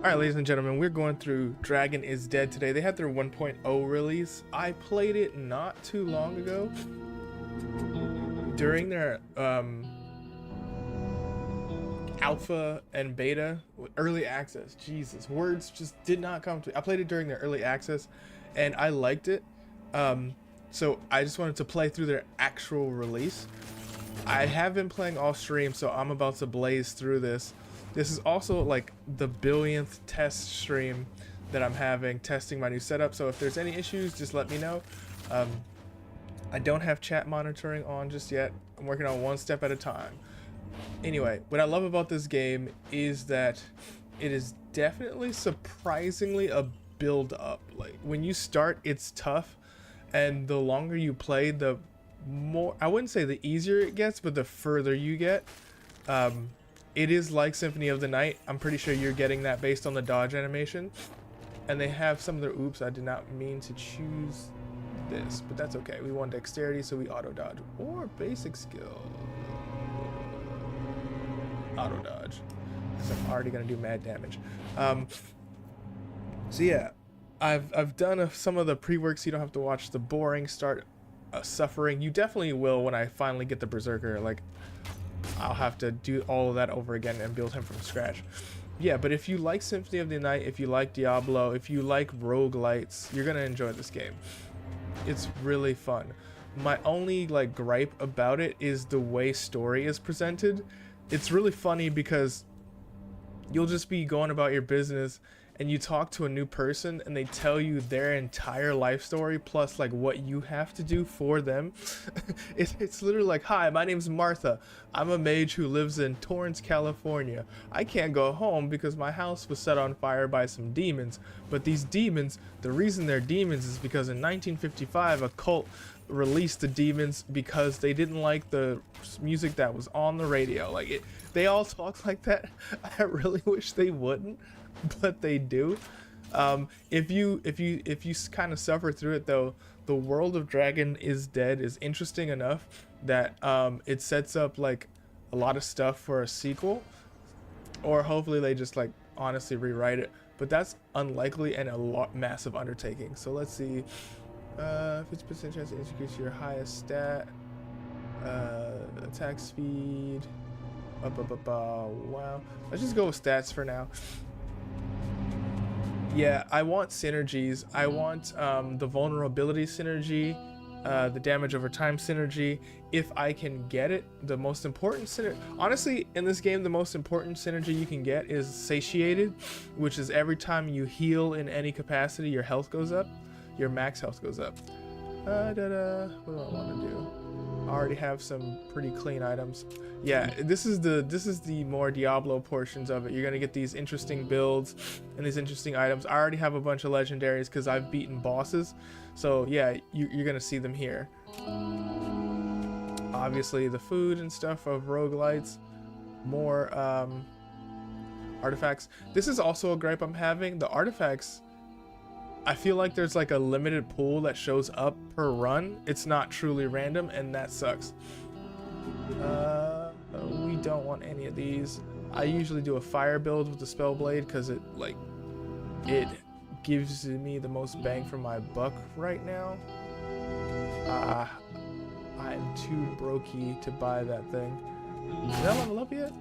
Alright, ladies and gentlemen, we're going through Dragon is Dead today. They had their 1.0 release. I played it not too long ago during their alpha and beta, early access. Jesus, words just did not come to me. I played it during their early access and I liked it. So I just wanted to play through their actual release. I have been playing off stream, so I'm about to blaze through this. This is also like the billionth test stream that I'm having, testing my new setup. So if there's any issues, just let me know. I don't have chat monitoring on just yet. I'm working on one step at a time. Anyway, what I love about this game is that it is definitely surprisingly a build up. Like when you start, it's tough, and the longer you play, the more, I wouldn't say the easier it gets, but the further you get. It is like Symphony of the Night. I'm pretty sure you're getting that based on the dodge animation. And they have some of their, oops, I did not mean to choose this, but that's okay. We want dexterity, so we auto dodge. Or basic skill. Auto dodge. Because I'm already gonna do mad damage. So yeah, I've done some of the pre-work, so you don't have to watch the boring start suffering. You definitely will when I finally get the Berserker. Like, I'll have to do all of that over again and build him from scratch. Yeah, but if you like Symphony of the Night, if you like Diablo, if you like roguelites, you're gonna enjoy this game. It's really fun. My only like gripe about it is the way story is presented. It's really funny because you'll just be going about your business and you talk to a new person and they tell you their entire life story plus like what you have to do for them. It's literally like, hi, my name's Martha. I'm a mage who lives in Torrance, California. I can't go home because my house was set on fire by some demons. But these demons, the reason they're demons is because in 1955 a cult released the demons because they didn't like the music that was on the radio. Like they all talk like that. I really wish they wouldn't, but they do. If you kind of suffer through it though, the world of Dragon is Dead is interesting enough that it sets up like a lot of stuff for a sequel, or hopefully they just like honestly rewrite it, but that's unlikely and a massive undertaking. So let's see, 50% chance to increase your highest stat, attack speed, wow, let's just go with stats for now. Yeah, I want synergies. I want the vulnerability synergy, the damage over time synergy, if I can get it. The most important synergy, honestly, in this game, the most important synergy you can get is satiated, which is every time you heal in any capacity, your health goes up, your max health goes up. What do I want to do? I already have some pretty clean items. Yeah, this is the more Diablo portions of it. You're gonna get these interesting builds and these interesting items. I already have a bunch of legendaries because I've beaten bosses, so yeah, you're gonna see them here. Obviously the food and stuff of roguelites, more artifacts. This is also a gripe I'm having. The artifacts, I feel like there's like a limited pool that shows up per run. It's not truly random, and that sucks. We don't want any of these. I usually do a fire build with the spell blade because it gives me the most bang for my buck right now. I'm too brokey to buy that thing. Did I level up yet?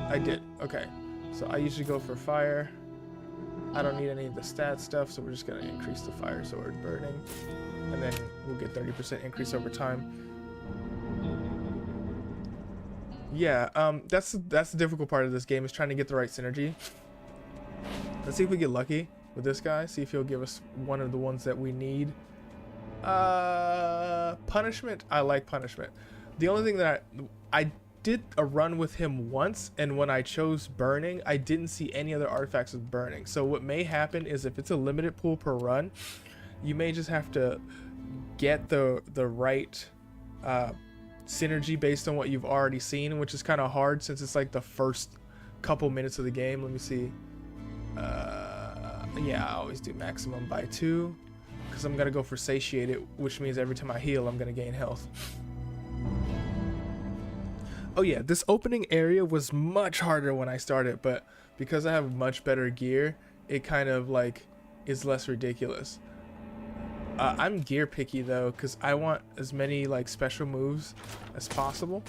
I did. Okay, so I usually go for fire. I don't need any of the stat stuff, so we're just gonna increase the fire sword burning, and then we'll get 30% increase over time. Yeah, that's the difficult part of this game, is trying to get the right synergy. Let's see if we get lucky with this guy. See if he'll give us one of the ones that we need. Punishment. I like punishment. The only thing that I did a run with him once, and when I chose burning, I didn't see any other artifacts with burning. So what may happen is if it's a limited pool per run, you may just have to get the right synergy based on what you've already seen, which is kind of hard since it's like the first couple minutes of the game. Let me see. Yeah, I always do maximum by 2 because I'm gonna go for satiated, which means every time I heal I'm gonna gain health. Oh yeah, this opening area was much harder when I started, but because I have much better gear, it kind of like is less ridiculous. I'm gear picky though, because I want as many like special moves as possible.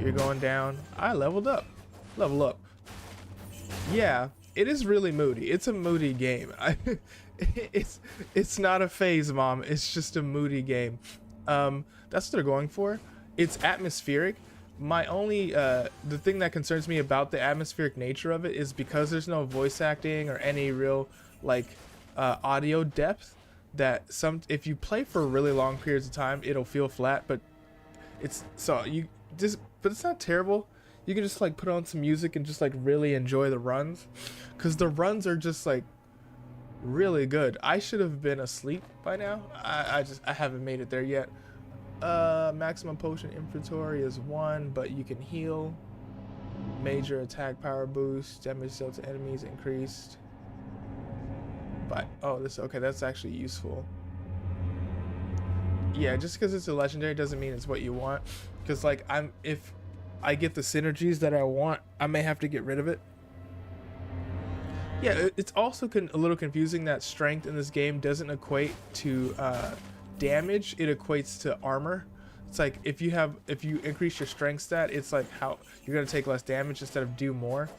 You're going down. I leveled up. Level up. Yeah, it is really moody. It's a moody game. It's not a phase, Mom. It's just a moody game. That's what they're going for. It's atmospheric. My only the thing that concerns me about the atmospheric nature of it is because there's no voice acting or any real like audio depth, that if you play for really long periods of time, it'll feel flat. But it's but it's not terrible. You can just like put on some music and just like really enjoy the runs, because the runs are just like really good. I should have been asleep by now. I haven't made it there yet. Maximum potion inventory is 1, but you can heal. Major attack power boost, damage dealt to enemies increased. But okay, that's actually useful. Yeah, just because it's a legendary doesn't mean it's what you want. Because like if I get the synergies that I want, I may have to get rid of it. Yeah, it's also a little confusing that strength in this game doesn't equate to damage. It equates to armor. It's like if you increase your strength stat, it's like how you're gonna take less damage instead of do more.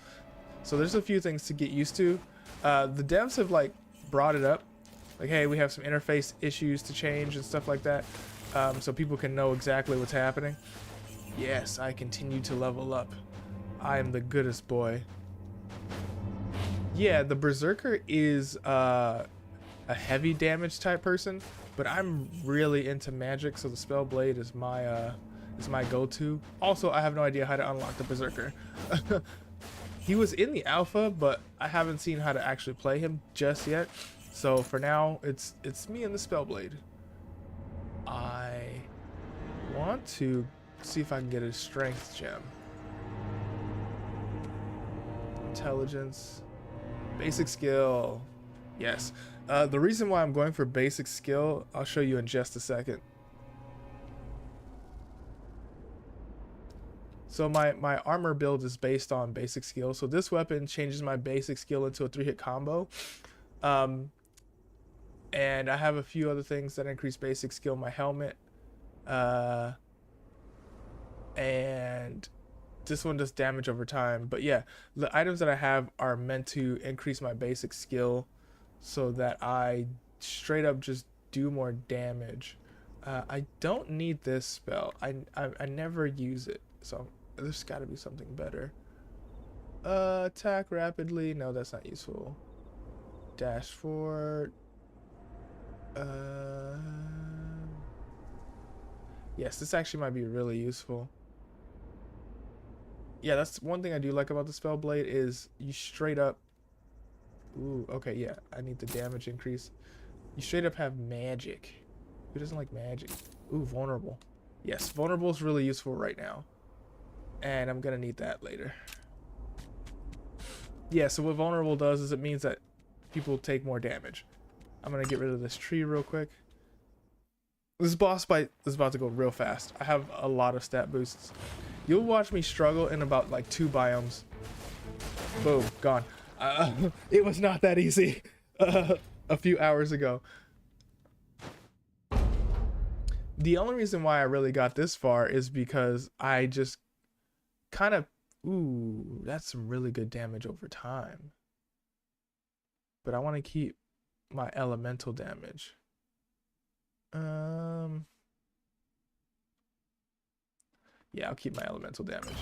So there's a few things to get used to. The devs have like brought it up, like, hey, we have some interface issues to change and stuff like that, so people can know exactly what's happening. Yes, I continue to level up. I am the goodest boy. Yeah, the Berserker is a heavy damage type person, but I'm really into magic, so the Spellblade is my go-to. Also, I have no idea how to unlock the Berserker. He was in the alpha, but I haven't seen how to actually play him just yet. So for now, it's me and the Spellblade. I want to see if I can get a strength gem. Intelligence. Basic skill. Yes. The reason why I'm going for basic skill, I'll show you in just a second. So my armor build is based on basic skill. So this weapon changes my basic skill into a 3-hit combo. And I have a few other things that increase basic skill. My helmet. And this one does damage over time. But yeah, the items that I have are meant to increase my basic skill so that I straight up just do more damage. I don't need this spell. I never use it. So there's got to be something better. Attack rapidly. No, that's not useful. Dash forward. Yes, this actually might be really useful. Yeah, that's one thing I do like about the Spellblade is you straight up... Ooh, okay, yeah, I need the damage increase. You straight up have magic. Who doesn't like magic? Ooh, vulnerable. Yes, vulnerable is really useful right now. And I'm gonna need that later. Yeah, so what vulnerable does is it means that people take more damage. I'm gonna get rid of this tree real quick. This boss fight is about to go real fast. I have a lot of stat boosts. You'll watch me struggle in about like 2 biomes. Boom, gone. It was not that easy a few hours ago. The only reason why I really got this far is because I just kind of... Ooh, that's some really good damage over time. But I want to keep my elemental damage. Yeah, I'll keep my elemental damage.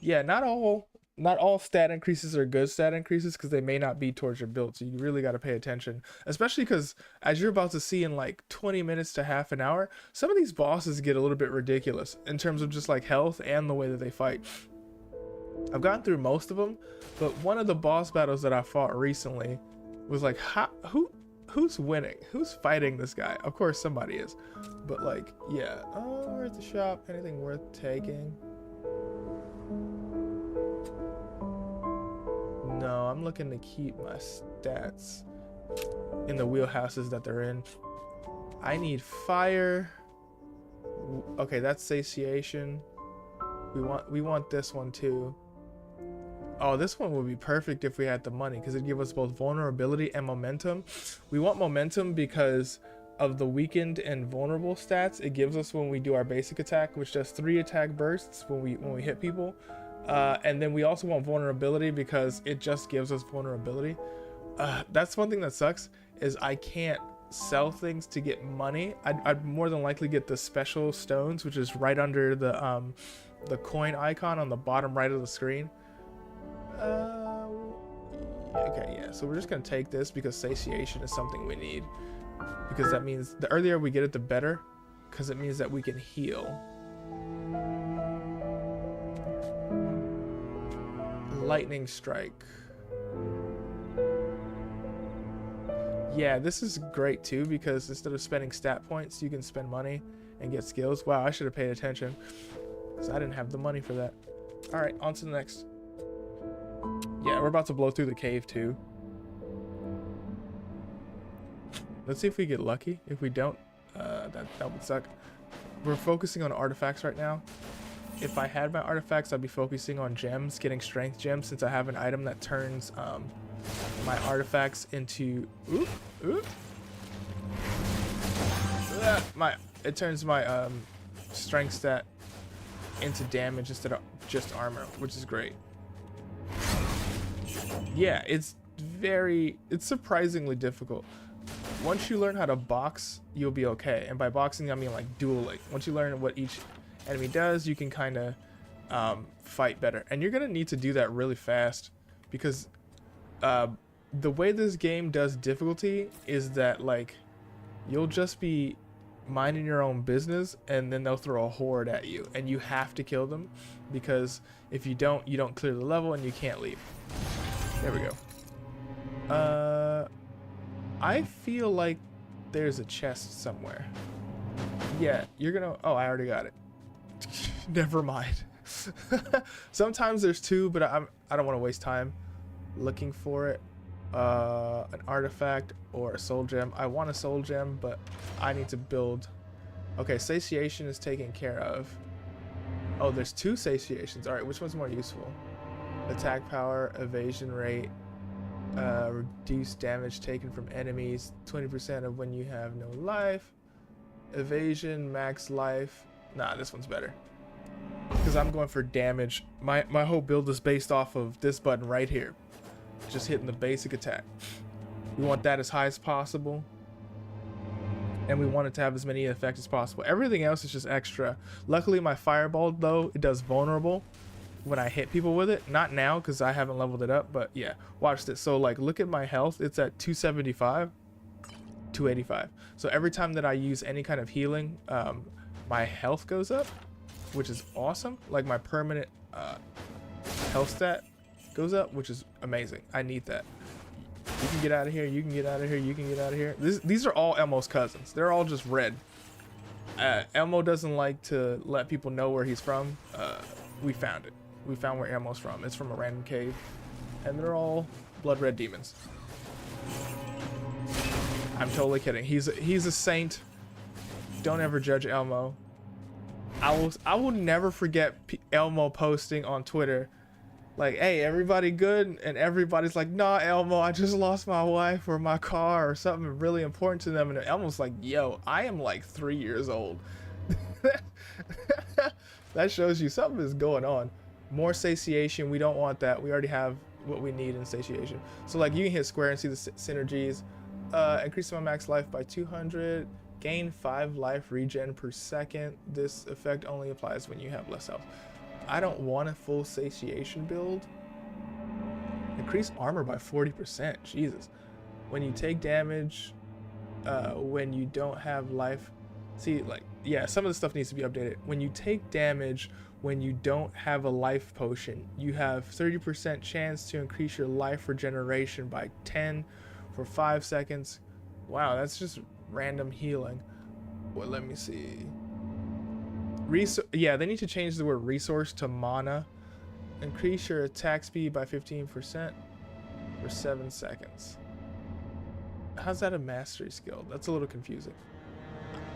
Yeah, not all stat increases are good stat increases, because they may not be towards your build, so you really got to pay attention, especially because as you're about to see in like 20 minutes to half an hour, some of these bosses get a little bit ridiculous in terms of just like health and the way that they fight. I've gotten through most of them, but one of the boss battles that I fought recently was like, who's winning? Who's fighting this guy? Of course somebody is, but like, yeah. Oh, we're at the shop. Anything worth taking? No, I'm looking to keep my stats in the wheelhouses that they're in. I need fire. Okay, that's satiation. We want this one too. Oh, this one would be perfect if we had the money, because it'd give us both vulnerability and momentum. We want momentum because of the weakened and vulnerable stats it gives us when we do our basic attack, which does 3 attack bursts when we hit people. And then we also want vulnerability because it just gives us vulnerability. That's one thing that sucks, is I can't sell things to get money. I'd more than likely get the special stones, which is right under the coin icon on the bottom right of the screen. Okay, yeah, so we're just gonna take this because satiation is something we need, because that means the earlier we get it, the better, because it means that we can heal. Lightning strike. Yeah, this is great too, because instead of spending stat points, you can spend money and get skills. Wow, I should have paid attention, because I didn't have the money for that. All right, on to the next. Yeah, we're about to blow through the cave too. Let's see if we get lucky. If we don't, that would suck. We're focusing on artifacts right now. If I had my artifacts, I'd be focusing on gems, getting strength gems, since I have an item that turns my artifacts into it turns my strength stat into damage instead of just armor, which is great. Yeah, it's surprisingly difficult. Once you learn how to box, you'll be okay. And by boxing, I mean like dueling. Once you learn what each enemy does, you can kind of fight better. And you're gonna need to do that really fast, because the way this game does difficulty is that, like, you'll just be minding your own business and then they'll throw a horde at you and you have to kill them, because if you don't, you don't clear the level and you can't leave. There we go. I feel like there's a chest somewhere. Yeah, you're gonna... Oh, I already got it. Never mind. Sometimes there's 2, but I don't want to waste time looking for it. An artifact or a soul gem. I want a soul gem, but I need to build... Okay, satiation is taken care of. Oh, there's 2 satiations. Alright, which one's more useful? Attack power, evasion rate, reduce damage taken from enemies 20% of when you have no life, evasion, max life. Nah, this one's better, because I'm going for damage. My whole build is based off of this button right here, just hitting the basic attack. We want that as high as possible, and we want it to have as many effects as possible. Everything else is just extra. Luckily my fireball, though, it does vulnerable when I hit people with it. Not now, because I haven't leveled it up, but yeah, watch this. So like, look at my health. It's at 275, 285. So every time that I use any kind of healing, my health goes up, which is awesome. Like, my permanent health stat goes up, which is amazing. I need that. You can get out of here, you can get out of here, you can get out of here. These are all Elmo's cousins. They're all just red. Elmo doesn't like to let people know where he's from. We found it. We found where Elmo's from. It's from a random cave, and they're all blood red demons. I'm totally kidding. He's a saint. Don't ever judge Elmo. I will never forget Elmo posting on Twitter, like, "Hey, everybody good?" And everybody's like, "Nah, Elmo, I just lost my wife or my car or something really important to them." And Elmo's like, "Yo, I am like 3 years old." That shows you something is going on. More satiation. We don't want that. We already have what we need in satiation. So like, you can hit square and see the synergies. Increase my max life by 200. Gain 5 life regen per second. This effect only applies when you have less health. I don't want a full satiation build. Increase armor by 40%. Jesus. When you take damage, when you don't have life. See, like, yeah, some of the stuff needs to be updated. When you take damage, when you don't have a life potion, you have 30% chance to increase your life regeneration by 10 for 5 seconds. Wow, that's just random healing. Well, let me see. Yeah, they need to change the word resource to mana. Increase your attack speed by 15% for 7 seconds. How's that a mastery skill? That's a little confusing.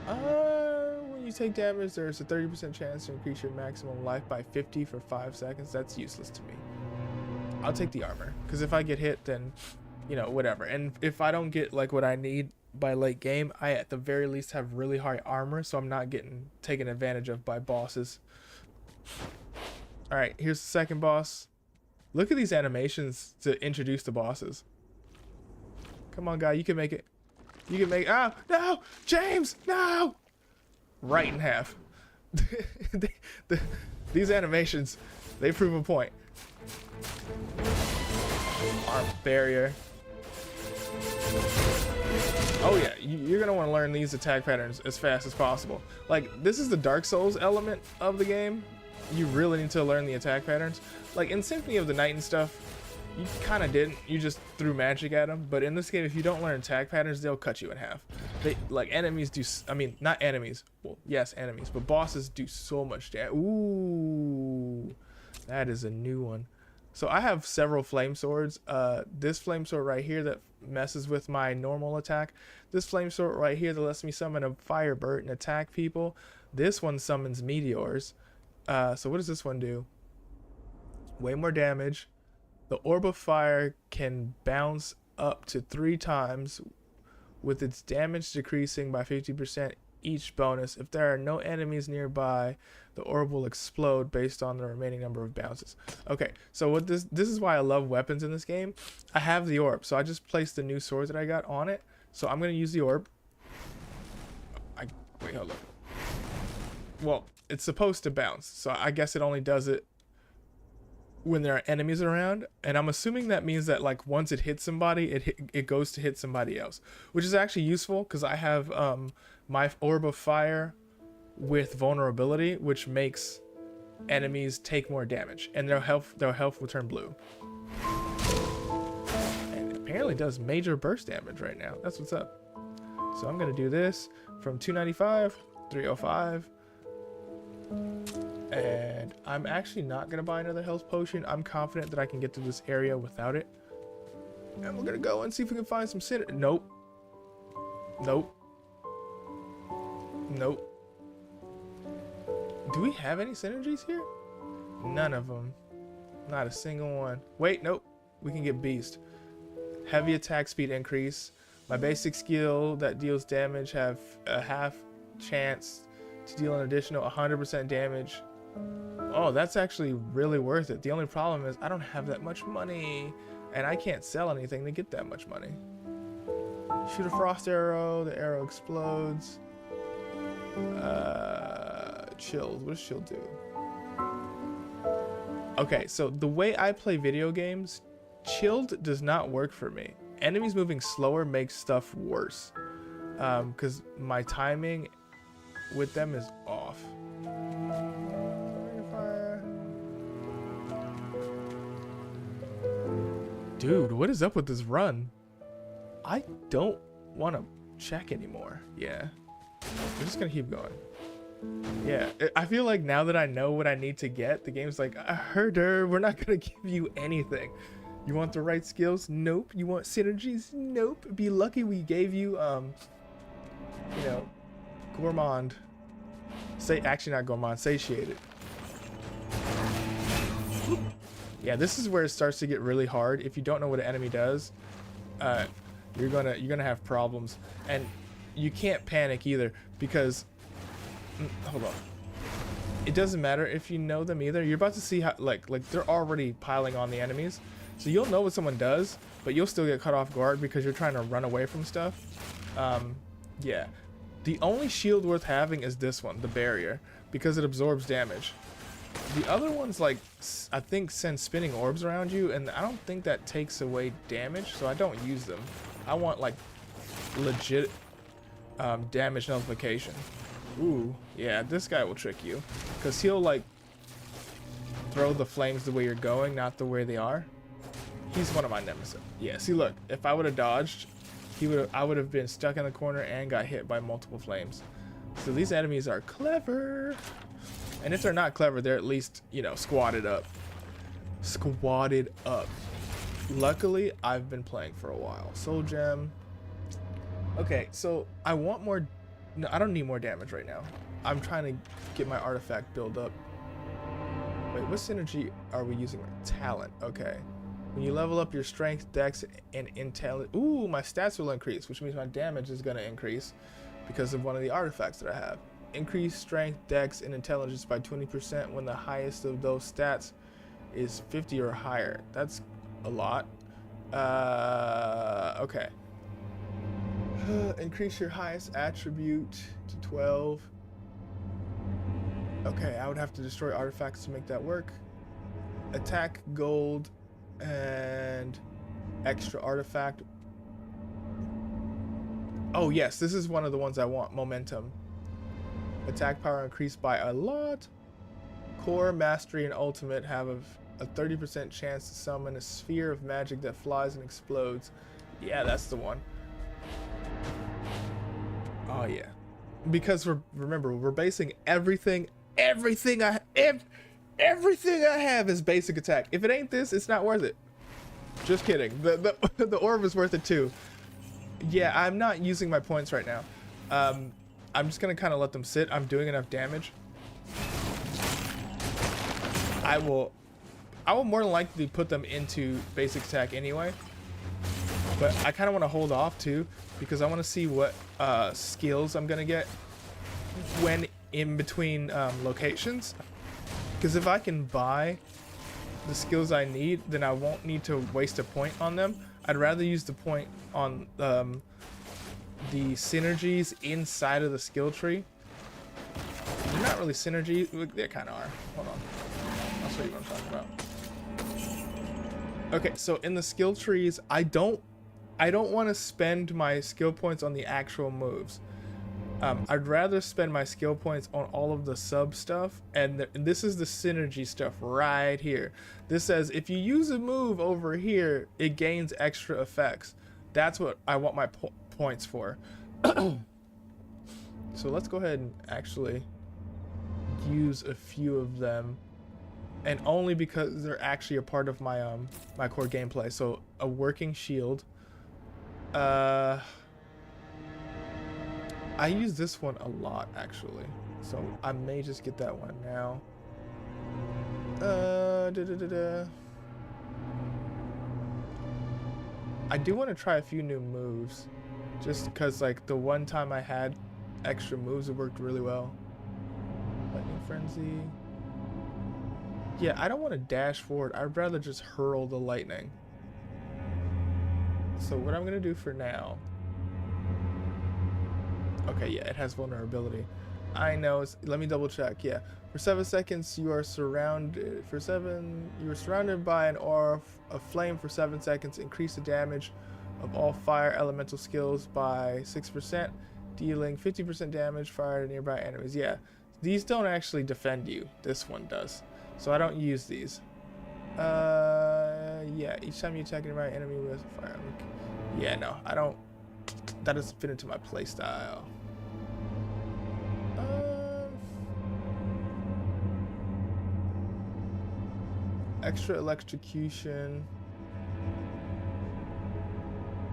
When you take damage, there's a 30% chance to increase your maximum life by 50 for 5 seconds. That's useless to me. I'll take the armor, because if I get hit, then, you know, whatever. And if I don't get like what I need by late game, I at the very least have really high armor, so I'm not getting taken advantage of by bosses. All right, here's the second boss. Look at these animations to introduce the bosses. Come on, guy, you can make it. You can make. Oh no, James, no! Right in half. These animations, they prove a point. Arm barrier. Oh yeah, you're gonna want to learn these attack patterns as fast as possible. Like, this is the Dark Souls element of the game. You really need to learn the attack patterns. Like in Symphony of the Night and stuff, you kind of didn't. You just threw magic at them. But in this game, if you don't learn attack patterns, they'll cut you in half. They, like, enemies do. I mean, not enemies. Well, yes, enemies, but bosses do so much damage. Ooh, that is a new one. So I have several flame swords. This flame sword right here that messes with my normal attack. This flame sword right here that lets me summon a fire bird and attack people. This one summons meteors. So what does this one do? Way more damage. The orb of fire can bounce up to 3 times, with its damage decreasing by 50% each bonus. If there are no enemies nearby, the orb will explode based on the remaining number of bounces. Okay, so what this is why I love weapons in this game. I have the orb, so I just placed the new sword that I got on it. So I'm gonna use the orb. Wait, hold on. Well, it's supposed to bounce, so I guess it only does it when there are enemies around, and I'm assuming that means that like once it hits somebody, it goes to hit somebody else, which is actually useful because I have my orb of fire with vulnerability, which makes enemies take more damage, and their health will turn blue. And it apparently does major burst damage right now. That's what's up. So I'm gonna do this from 295, 305. And I'm actually not going to buy another health potion. I'm confident that I can get to this area without it. And we're going to go and see if we can find some synergy. Nope. Nope. Nope. Do we have any synergies here? None of them. Not a single one. Wait, nope. We can get beast. Heavy attack speed increase. My basic skill that deals damage have a half chance to deal an additional 100% damage. Oh, that's actually really worth it. The only problem is I don't have that much money, and I can't sell anything to get that much money. Shoot a frost arrow, the arrow explodes. Chilled. What does chilled do? Okay, so the way I play video games, chilled does not work for me. Enemies moving slower makes stuff worse, because my timing with them is off. Dude, what is up with this run? I don't want to check anymore. Yeah, we're just gonna keep going. Yeah, I feel like now that I know what I need to get, the game's like, I heard her, we're not gonna give you anything. You want the right skills? Nope. You want synergies? Nope. Be lucky we gave you, you know, gourmand. Actually not gourmand, satiated. Yeah, this is where it starts to get really hard. If you don't know what an enemy does, you're gonna have problems, and you can't panic either because hold on. It doesn't matter if you know them either. You're about to see how like they're already piling on the enemies, so you'll know what someone does, but you'll still get caught off guard because you're trying to run away from stuff. Yeah. The only shield worth having is this one, the barrier, because it absorbs damage. The other ones, like, I think send spinning orbs around you, and I don't think that takes away damage, so I don't use them. I want, like, legit damage nullification. Ooh, yeah, this guy will trick you, because he'll, like, throw the flames the way you're going, not the way they are. He's one of my nemesis. Yeah, see, look, if I would have dodged, I would have been stuck in the corner and got hit by multiple flames. So these enemies are clever. And if they're not clever, they're at least, you know, squatted up. Squatted up. Luckily, I've been playing for a while. Soul Gem. Okay, so I want more. No, I don't need more damage right now. I'm trying to get my artifact build up. Wait, what synergy are we using? Talent. Okay. When you level up your strength, dex, and intelligence, ooh, my stats will increase, which means my damage is going to increase because of one of the artifacts that I have. Increase strength, dex, and intelligence by 20% when the highest of those stats is 50 or higher. That's a lot. Okay. Increase your highest attribute to 12. Okay, I would have to destroy artifacts to make that work. Attack, gold, and extra artifact. Oh yes, this is one of the ones I want. Momentum. Attack power increased by a lot. Core, mastery, and ultimate have a 30% chance to summon a sphere of magic that flies and explodes. Yeah, that's the one. Oh yeah, because remember we're basing everything I have is basic attack. If it ain't this, it's not worth it. Just kidding. The orb is worth it too. Yeah, I'm not using my points right now. I'm just gonna kind of let them sit. I'm doing enough damage. I will more than likely put them into basic attack anyway. But I kind of want to hold off too, because I want to see what skills I'm gonna get when in between locations. Because if I can buy the skills I need, then I won't need to waste a point on them. I'd rather use the point on the synergies inside of the skill tree. They're not really synergies. They kind of are. Hold on. I'll show you what I'm talking about. Okay, so in the skill trees, I don't want to spend my skill points on the actual moves. I'd rather spend my skill points on all of the sub stuff, and this is the synergy stuff right here. This says if you use a move over here, it gains extra effects. That's what I want my points for. So let's go ahead and actually use a few of them, and only because they're actually a part of my my core gameplay. So a working shield. I use this one a lot actually, so I may just get that one now. I do want to try a few new moves, just because like the one time I had extra moves, it worked really well. Lightning Frenzy. Yeah, I don't want to dash forward. I'd rather just hurl the lightning. So what I'm gonna do for now. Okay, yeah, it has vulnerability. I know. Let me double check. Yeah, for 7 seconds you are surrounded. You are surrounded by an aura of flame for 7 seconds. Increase the damage of all fire elemental skills by 6%, dealing 50% damage fire to nearby enemies. Yeah, these don't actually defend you. This one does. So I don't use these. Yeah, each time you attack a nearby enemy with fire. Yeah, no, I don't. That doesn't fit into my playstyle. Extra electrocution.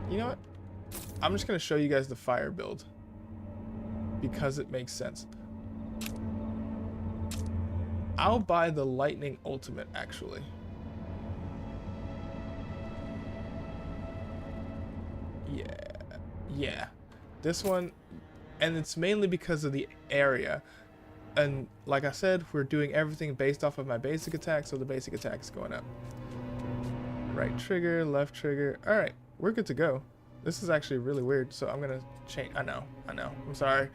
You know what? I'm just gonna show you guys the fire build because it makes sense. I'll buy the lightning ultimate actually. Yeah, this one, and it's mainly because of the area. And like I said, we're doing everything based off of my basic attack, so the basic attack is going up. Right trigger, left trigger. All right, we're good to go. This is actually really weird, so I'm gonna change. I know. I'm sorry.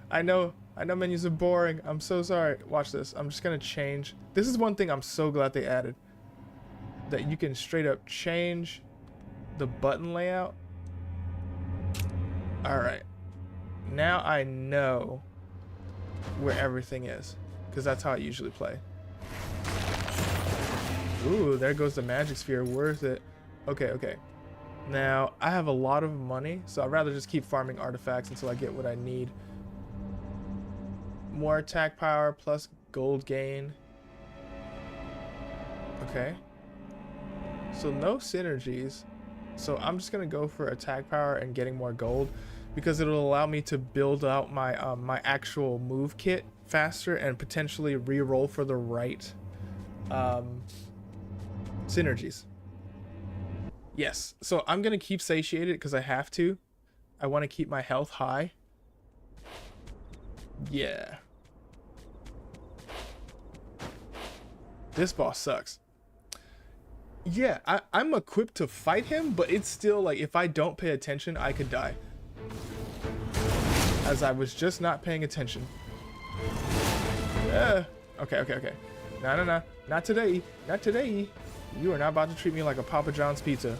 I know menus are boring. I'm so sorry. Watch this. I'm just gonna change. This is one thing I'm so glad they added, that you can straight up change the button layout. All right, now I know where everything is, because that's how I usually play. Ooh, there goes the magic sphere. Worth it. Okay. Now I have a lot of money, so I'd rather just keep farming artifacts until I get what I need. More attack power plus gold gain. Okay, so no synergies. So I'm just gonna go for attack power and getting more gold, because it'll allow me to build out my my actual move kit faster and potentially re-roll for the right synergies. Yes, so I'm gonna keep satiated because I have to. I want to keep my health high. Yeah. This boss sucks. Yeah, I'm equipped to fight him, but it's still like if I don't pay attention, I could die. As I was just not paying attention. Okay. No. Not today. Not today. You are not about to treat me like a Papa John's pizza.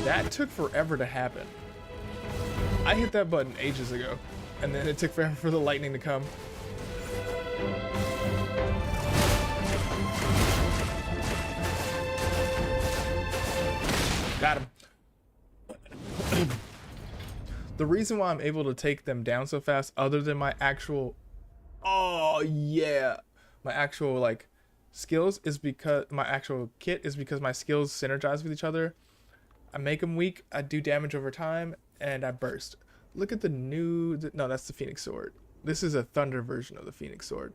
That took forever to happen. I hit that button ages ago, and then it took forever for the lightning to come. Got him. The reason why I'm able to take them down so fast, other than my actual, oh yeah, my actual like skills, is because my actual kit is because my skills synergize with each other. I make them weak, I do damage over time, and I burst. Look at the new, no, that's the Phoenix Sword. This is a thunder version of the Phoenix Sword.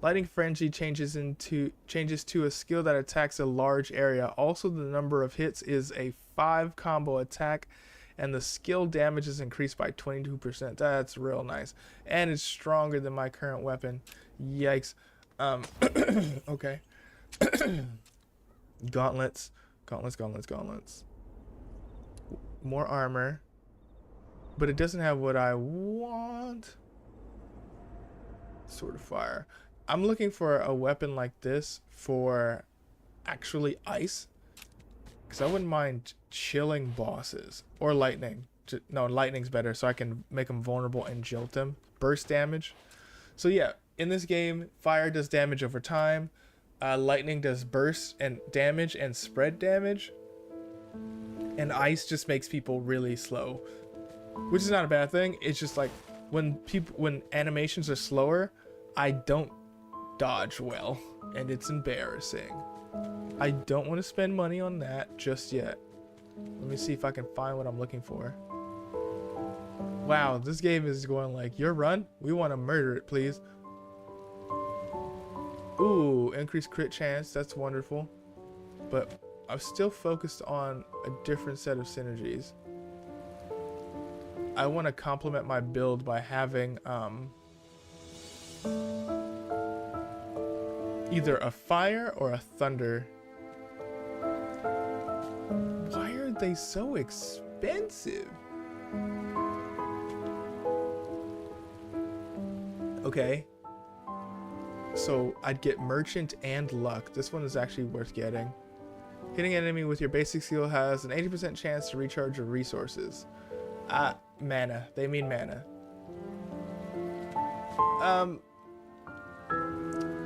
Lightning Frenzy changes to a skill that attacks a large area. Also, the number of hits is a 5 combo attack, and the skill damage is increased by 22%. That's real nice. And it's stronger than my current weapon. Yikes. Okay. Gauntlets. More armor. But it doesn't have what I want. Sword of Fire. I'm looking for a weapon like this for actually ice. Because I wouldn't mind chilling bosses. Or lightning. No, lightning's better, so I can make them vulnerable and jolt them. Burst damage. So yeah, in this game, fire does damage over time. Lightning does burst and damage and spread damage. And ice just makes people really slow. Which is not a bad thing. It's just like when animations are slower, I don't dodge well. And it's embarrassing. I don't want to spend money on that just yet. Let me see if I can find what I'm looking for. Wow, this game is going like, your run? We want to murder it, please. Ooh, increased crit chance. That's wonderful. But I'm still focused on a different set of synergies. I want to complement my build by having either a fire or a thunder. Why are they so expensive? Okay. So I'd get merchant and luck. This one is actually worth getting. Hitting an enemy with your basic skill has an 80% chance to recharge your resources. Mana. They mean mana. I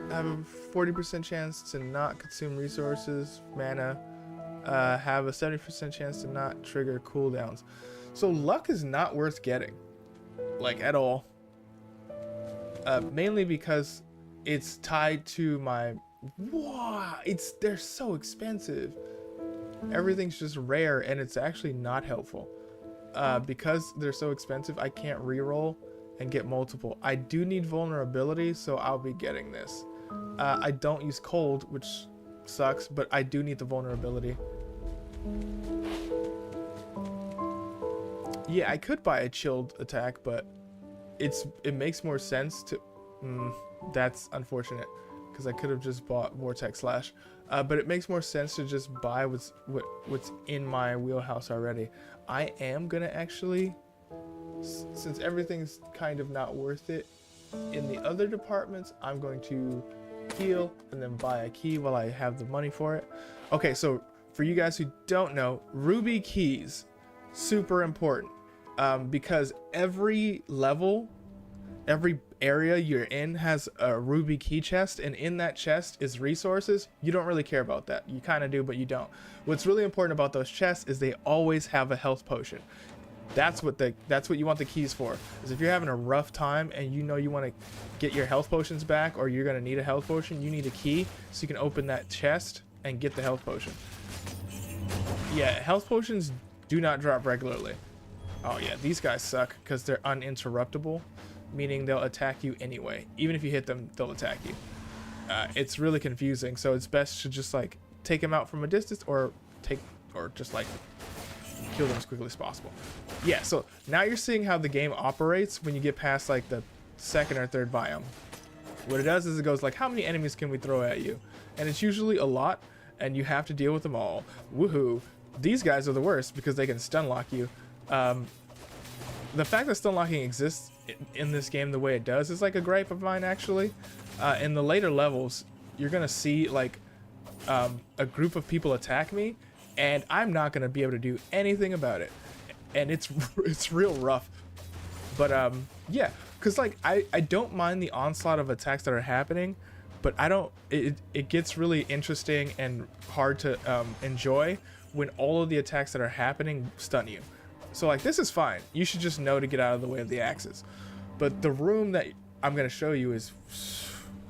have a 40% chance to not consume resources. Mana. Have a 70% chance to not trigger cooldowns. So luck is not worth getting. Like, at all. Mainly because it's tied to my... Wow, they're so expensive. Everything's just rare, and it's actually not helpful. Because they're so expensive, I can't reroll and get multiple. I do need vulnerability, so I'll be getting this. I don't use cold, which sucks, but I do need the vulnerability. Yeah, I could buy a chilled attack, but it makes more sense to... that's unfortunate, because I could have just bought Vortex Slash. But it makes more sense to just buy what's in my wheelhouse already. I am gonna actually, since everything's kind of not worth it in the other departments, I'm going to heal and then buy a key while I have the money for it. Okay, so for you guys who don't know, ruby keys, super important, because every level, every area you're in has a ruby key chest, and in that chest is resources. You don't really care about that. You kind of do, but you don't. What's really important about those chests is they always have a health potion. That's what you want the keys for. Is if you're having a rough time and you know you want to get your health potions back, or you're going to need a health potion, you need a key so you can open that chest and get the health potion. Yeah, health potions do not drop regularly. Oh yeah, these guys suck because they're uninterruptible, meaning they'll attack you anyway. Even if you hit them, they'll attack you. It's really confusing, so it's best to just like take them out from a distance, or just like kill them as quickly as possible. Yeah, so now you're seeing how the game operates when you get past like the second or third biome. What it does is it goes like, how many enemies can we throw at you? And it's usually a lot, and you have to deal with them all. Woohoo! These guys are the worst because they can stun lock you. The fact that stun locking exists in this game the way it does is like a gripe of mine, actually. In the later levels, you're gonna see like a group of people attack me, and I'm not gonna be able to do anything about it, and it's real rough. But yeah, because like I don't mind the onslaught of attacks that are happening, but I don't. It gets really interesting and hard to enjoy when all of the attacks that are happening stun you. So like this is fine. You should just know to get out of the way of the axes. But the room that I'm gonna show you is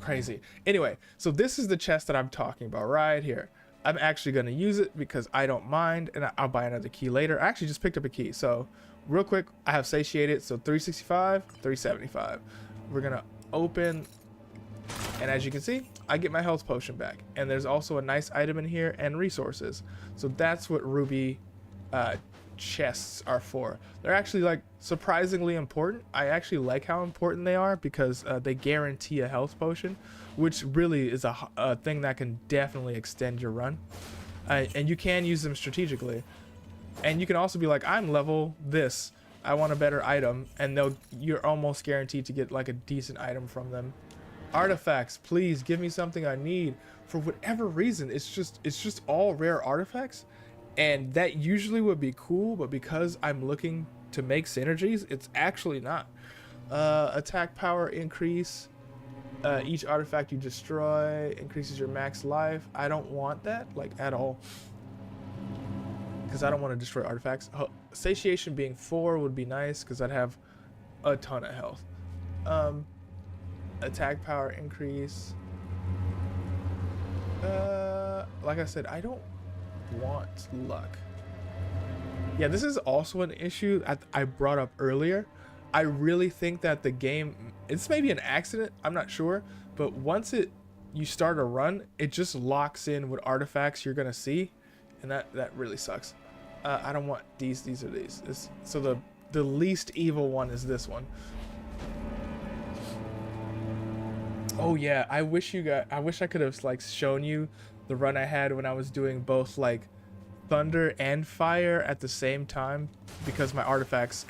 crazy. Anyway, so this is the chest that I'm talking about right here. I'm actually gonna use it because I don't mind, and I'll buy another key later. I actually just picked up a key. So real quick, I have satiated, so 365, 375. We're gonna open, and as you can see, I get my health potion back. And there's also a nice item in here and resources. So that's what ruby chests are for. They're actually like surprisingly important. I actually like how important they are because they guarantee a health potion, which really is a thing that can definitely extend your run. And you can use them strategically. And you can also be like, I'm level this, I want a better item, and you're almost guaranteed to get like a decent item from them. Artifacts, please give me something I need. For whatever reason, it's just all rare artifacts. And that usually would be cool, but because I'm looking to make synergies, it's actually not. Attack power increase. Each artifact you destroy increases your max life. I don't want that, like, at all. Because I don't want to destroy artifacts. Satiation being 4 would be nice, because I'd have a ton of health. Attack power increase. Like I said, I don't want luck. Yeah, this is also an issue I brought up earlier. I really think that the game, it's maybe an accident, I'm not sure, but once you start a run, it just locks in what artifacts you're gonna see, and that really sucks. I don't want these are these. So the least evil one is this one. Oh yeah, I wish I could have like shown you the run I had when I was doing both like thunder and fire at the same time, because my artifacts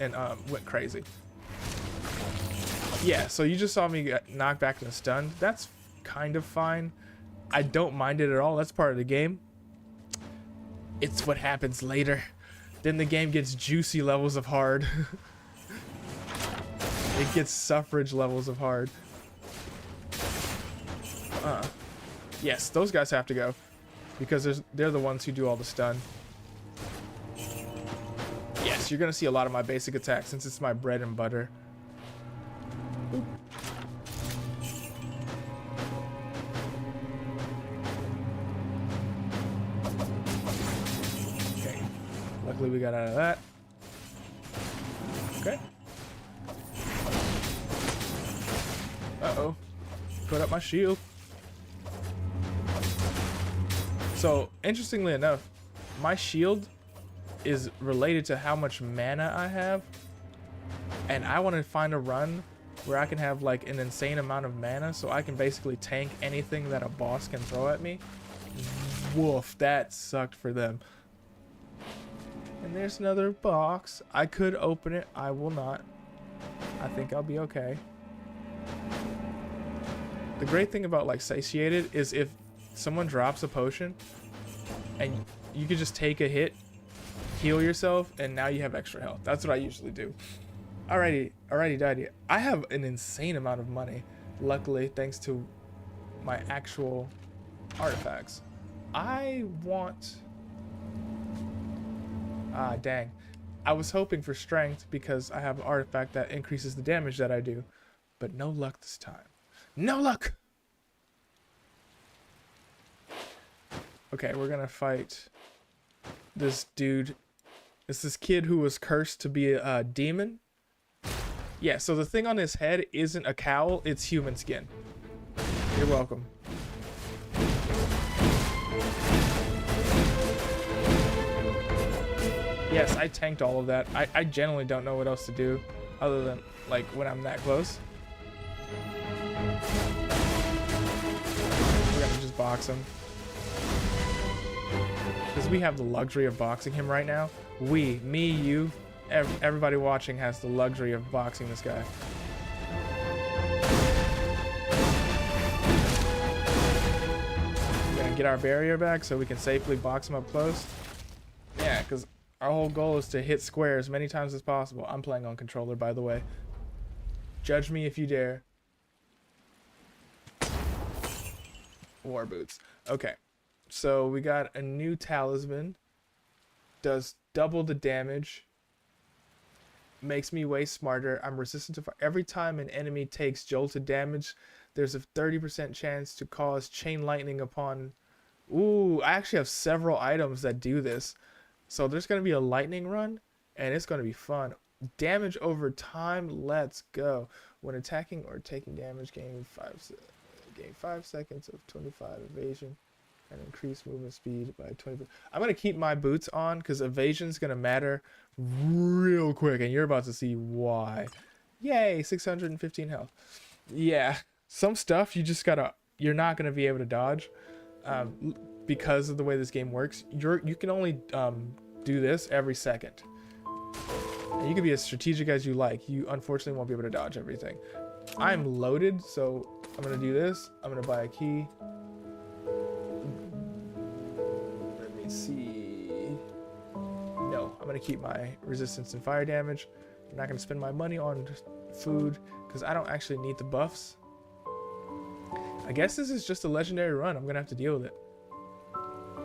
went crazy. Yeah, so you just saw me get knocked back and stunned. That's kind of fine. I don't mind it at all. That's part of the game. It's what happens later. Then the game gets juicy levels of hard. It gets suffrage levels of hard. Yes, those guys have to go, because they're the ones who do all the stun. Yes, you're gonna see a lot of my basic attacks since it's my bread and butter. Oop. Okay, luckily we got out of that. Okay. Uh-oh. Put up my shield. So, interestingly enough, my shield is related to how much mana I have, and I want to find a run where I can have like an insane amount of mana so I can basically tank anything that a boss can throw at me. Woof, that sucked for them. And there's another box. I could open it. I will not. I think I'll be okay. The great thing about like satiated is if someone drops a potion and you could just take a hit, heal yourself, and now you have extra health. That's what I usually do. Alrighty, daddy. I have an insane amount of money, luckily, thanks to my actual artifacts. I want... dang. I was hoping for strength because I have an artifact that increases the damage that I do, but no luck this time. No luck! Okay, we're gonna fight this dude. It's this kid who was cursed to be a demon. Yeah, so the thing on his head isn't a cowl, it's human skin. You're welcome. Yes, I tanked all of that. I generally don't know what else to do other than, like, when I'm that close. We're gonna just box him. Because we have the luxury of boxing him right now. We, me, you, everybody watching has the luxury of boxing this guy. We're gonna get our barrier back so we can safely box him up close. Yeah, because our whole goal is to hit square as many times as possible. I'm playing on controller, by the way. Judge me if you dare. War boots. Okay, so we got a new talisman. Does double the damage. Makes me way smarter. I'm resistant to fire. Every time an enemy takes jolted damage, there's a 30% chance to cause chain lightning upon... Ooh, I actually have several items that do this. So there's going to be a lightning run, and it's going to be fun. Damage over time, let's go. When attacking or taking damage, gain 5 seconds of 25 evasion and increase movement speed by 20%. I'm going to keep my boots on because evasion's going to matter real quick, and you're about to see why. Yay, 615 health. Yeah, some stuff you're not going to be able to dodge. Because of the way this game works, you can only do this every second. And you can be as strategic as you like. You unfortunately won't be able to dodge everything. I'm loaded, so I'm gonna do this. I'm gonna buy a key. Let me see. No, I'm gonna keep my resistance and fire damage. I'm not gonna spend my money on food because I don't actually need the buffs. I guess this is just a legendary run. I'm gonna have to deal with it.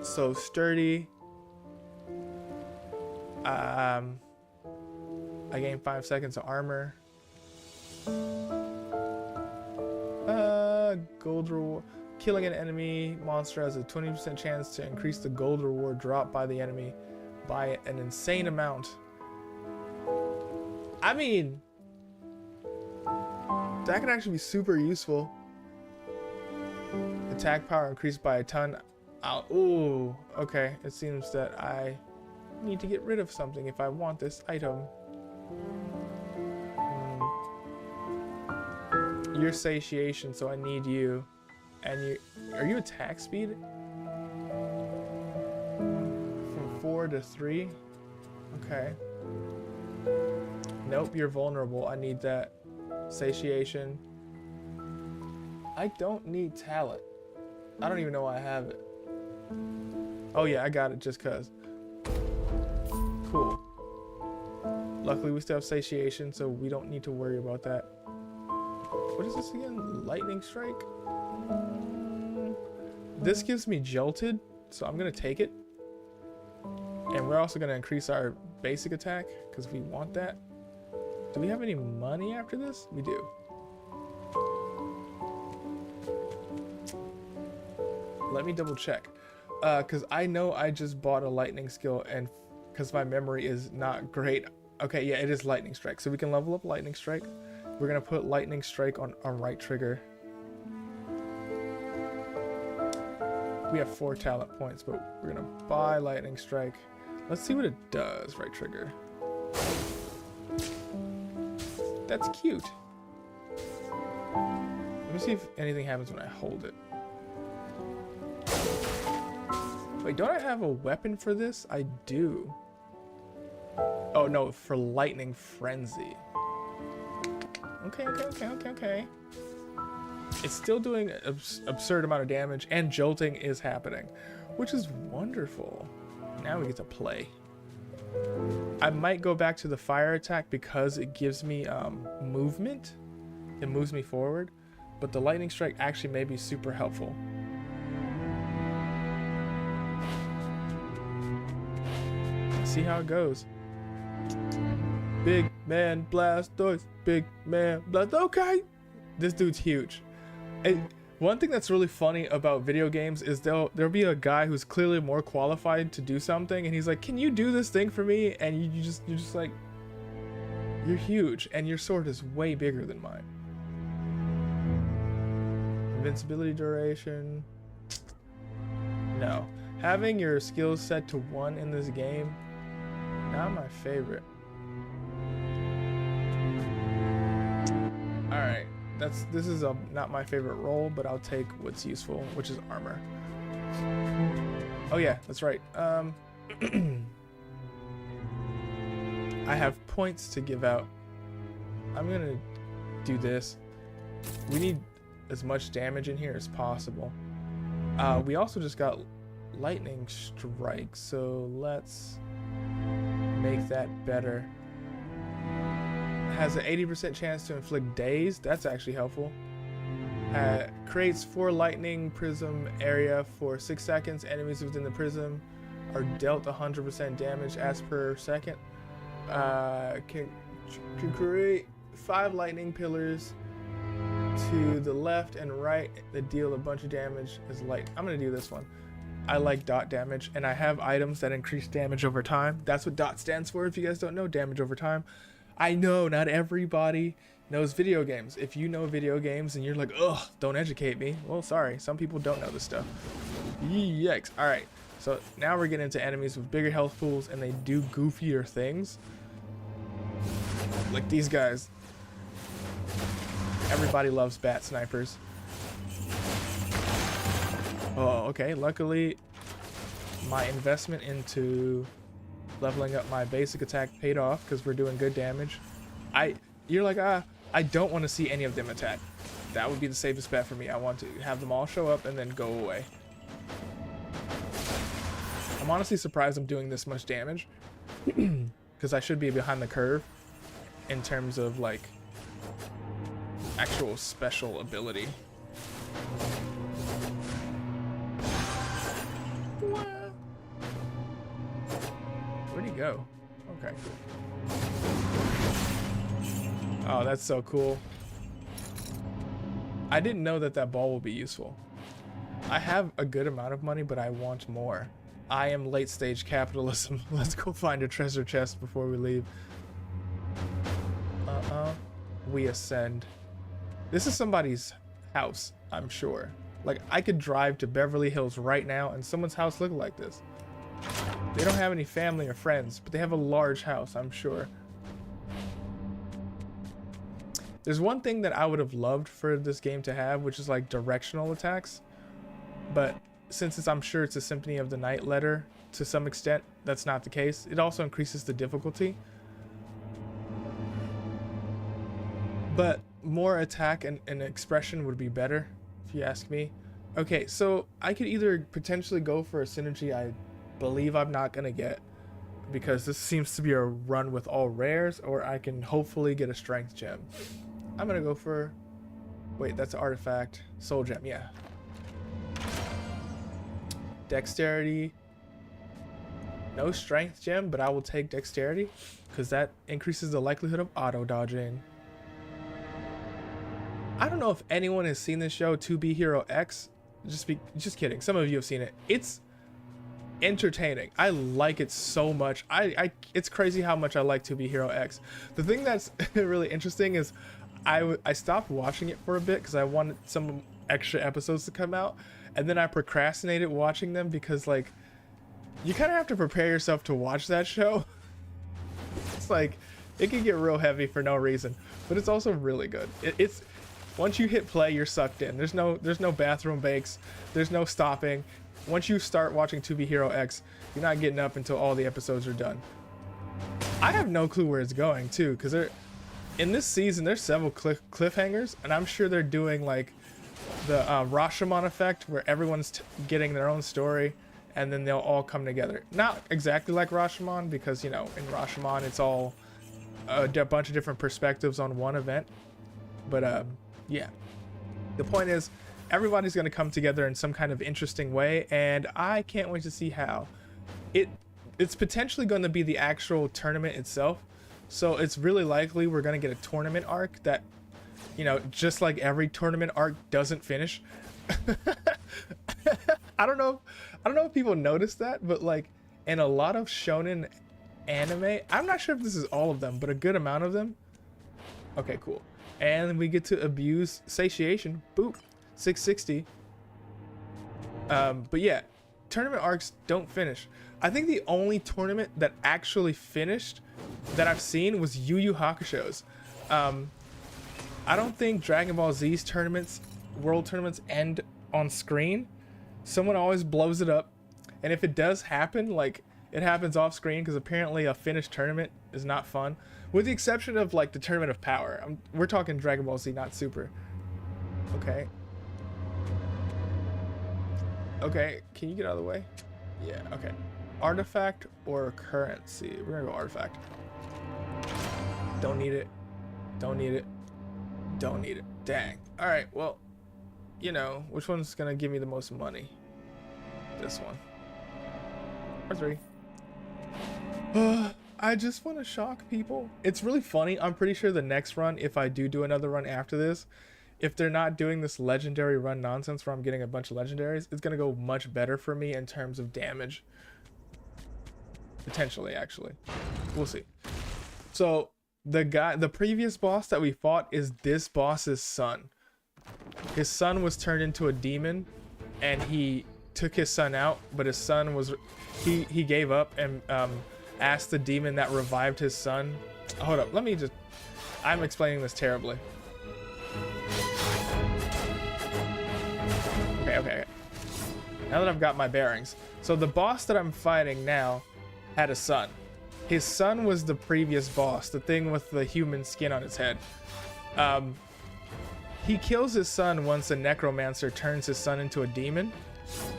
So sturdy. I gain 5 seconds of armor. Gold reward. Killing an enemy monster has a 20% chance to increase the gold reward dropped by the enemy by an insane amount. I mean, that can actually be super useful. Attack power increased by a ton. Ooh, okay. It seems that I need to get rid of something if I want this item. You're satiation, so I need you. And are you attack speed? From 4 to 3? Okay. Nope, you're vulnerable. I need that. Satiation. I don't need talent. I don't even know why I have it. Oh yeah, I got it just cause. Cool. Luckily we still have satiation, so we don't need to worry about that. What is this again? Lightning strike? This gives me jolted, so I'm gonna take it. And we're also gonna increase our basic attack, because we want that. Do we have any money after this? We do. Let me double check. Because I know I just bought a lightning skill, and because my memory is not great. Okay, yeah, it is lightning strike. So we can level up lightning strike. We're going to put lightning strike on right trigger. We have 4 talent points, but we're going to buy lightning strike. Let's see what it does, right trigger. That's cute. Let me see if anything happens when I hold it. Wait, don't I have a weapon for this? I do. Oh no, for lightning frenzy. Okay. It's still doing an absurd amount of damage, and jolting is happening, which is wonderful. Now we get to play. I might go back to the fire attack because it gives me movement. It moves me forward, but the lightning strike actually may be super helpful. Let's see how it goes. Big man Blastoise, big man Blastoise. Okay, this dude's huge. And One thing that's really funny about video games is there'll be a guy who's clearly more qualified to do something, and he's like, "Can you do this thing for me?" And you're just like, "You're huge, and your sword is way bigger than mine." Invincibility duration. No. Having your skills set to 1 in this game, not my favorite. Alright. This is not my favorite role, but I'll take what's useful, which is armor. Oh yeah, that's right. I have points to give out. I'm gonna do this. We need as much damage in here as possible. We also just got lightning strike, so let's make that better. Has an 80% chance to inflict daze. That's actually helpful. Creates 4 lightning prism area for 6 seconds. Enemies within the prism are dealt 100% damage as per second. Can create 5 lightning pillars to the left and right that deal a bunch of damage as light. I'm gonna do this one. I like dot damage, and I have items that increase damage over time. That's what dot stands for, if you guys don't know. Damage over time. I know not everybody knows video games. If you know video games and you're like, ugh, don't educate me, well, sorry, some people don't know this stuff. Yikes. All right, so now we're getting into enemies with bigger health pools, and they do goofier things like these guys. Everybody loves bat snipers. Oh, okay. Luckily, my investment into leveling up my basic attack paid off because we're doing good damage. You're like, I don't want to see any of them attack. That would be the safest bet for me. I want to have them all show up and then go away. I'm honestly surprised I'm doing this much damage because I should be behind the curve in terms of like actual special ability. Where'd he go? Okay, cool. Oh, that's so cool. I didn't know that that ball will be useful. I have a good amount of money, but I want more. I am late stage capitalism. Let's go find a treasure chest before we leave. We ascend. This is somebody's house, I'm sure. Like, I could drive to Beverly Hills right now and someone's house look like this. They don't have any family or friends, but they have a large house, I'm sure. There's one thing that I would have loved for this game to have, which is like directional attacks. But since I'm sure it's a Symphony of the Night letter to some extent, that's not the case. It also increases the difficulty. But more attack and expression would be better, if you ask me. Okay, so I could either potentially go for a synergy I believe I'm not going to get, because this seems to be a run with all rares, or I can hopefully get a strength gem. I'm going to go for... Wait, that's an artifact. Soul gem, yeah. Dexterity. No strength gem, but I will take dexterity, because that increases the likelihood of auto-dodging. I don't know if anyone has seen this show, 2B Hero X. Just kidding. Some of you have seen it. It's entertaining. I like it so much. It's crazy how much I like 2B Hero X. The thing that's really interesting is I stopped watching it for a bit because I wanted some extra episodes to come out, and then I procrastinated watching them because, like, you kind of have to prepare yourself to watch that show. It's like, it can get real heavy for no reason, but it's also really good. It's once you hit play, you're sucked in. There's no bathroom breaks. There's no stopping. Once you start watching 2B Hero X, you're not getting up until all the episodes are done. I have no clue where it's going too, because in this season there's several cliffhangers, and I'm sure they're doing like the Rashomon effect, where everyone's getting their own story, and then they'll all come together. Not exactly like Rashomon, because, you know, in Rashomon it's all a bunch of different perspectives on one event. But yeah, the point is everybody's going to come together in some kind of interesting way, and I can't wait to see how. It's potentially going to be the actual tournament itself, so it's really likely we're going to get a tournament arc that, you know, just like every tournament arc doesn't finish. I don't know. I don't know if people notice that, but like in a lot of shonen anime, I'm not sure if this is all of them, but a good amount of them. Okay, cool. And we get to abuse satiation. Boop. 660. But yeah, tournament arcs don't finish. I think the only tournament that actually finished that I've seen was Yu Yu Hakusho's. I don't think Dragon Ball Z's tournaments, world tournaments, end on screen. Someone always blows it up, and if it does happen, like it happens off screen, because apparently a finished tournament is not fun, with the exception of like the Tournament of Power. We're talking Dragon Ball Z, not Super. Okay. Okay, can you get out of the way? Yeah, okay. Artifact or currency? We're gonna go artifact. Don't need it. Don't need it. Don't need it. Dang. Alright, well, you know, which one's gonna give me the most money? This one. Or 3. I just want to shock people. It's really funny. I'm pretty sure the next run, if I do another run after this, if they're not doing this legendary run nonsense where I'm getting a bunch of legendaries, it's gonna go much better for me in terms of damage. Potentially, actually. We'll see. So the previous boss that we fought is this boss's son. His son was turned into a demon, and he took his son out, but his son was he gave up and asked the demon that revived his son. Hold up, let me just, I'm explaining this terribly. Okay. Now that I've got my bearings. So the boss that I'm fighting now had a son. His son was the previous boss, the thing with the human skin on his head. He kills his son once a necromancer turns his son into a demon,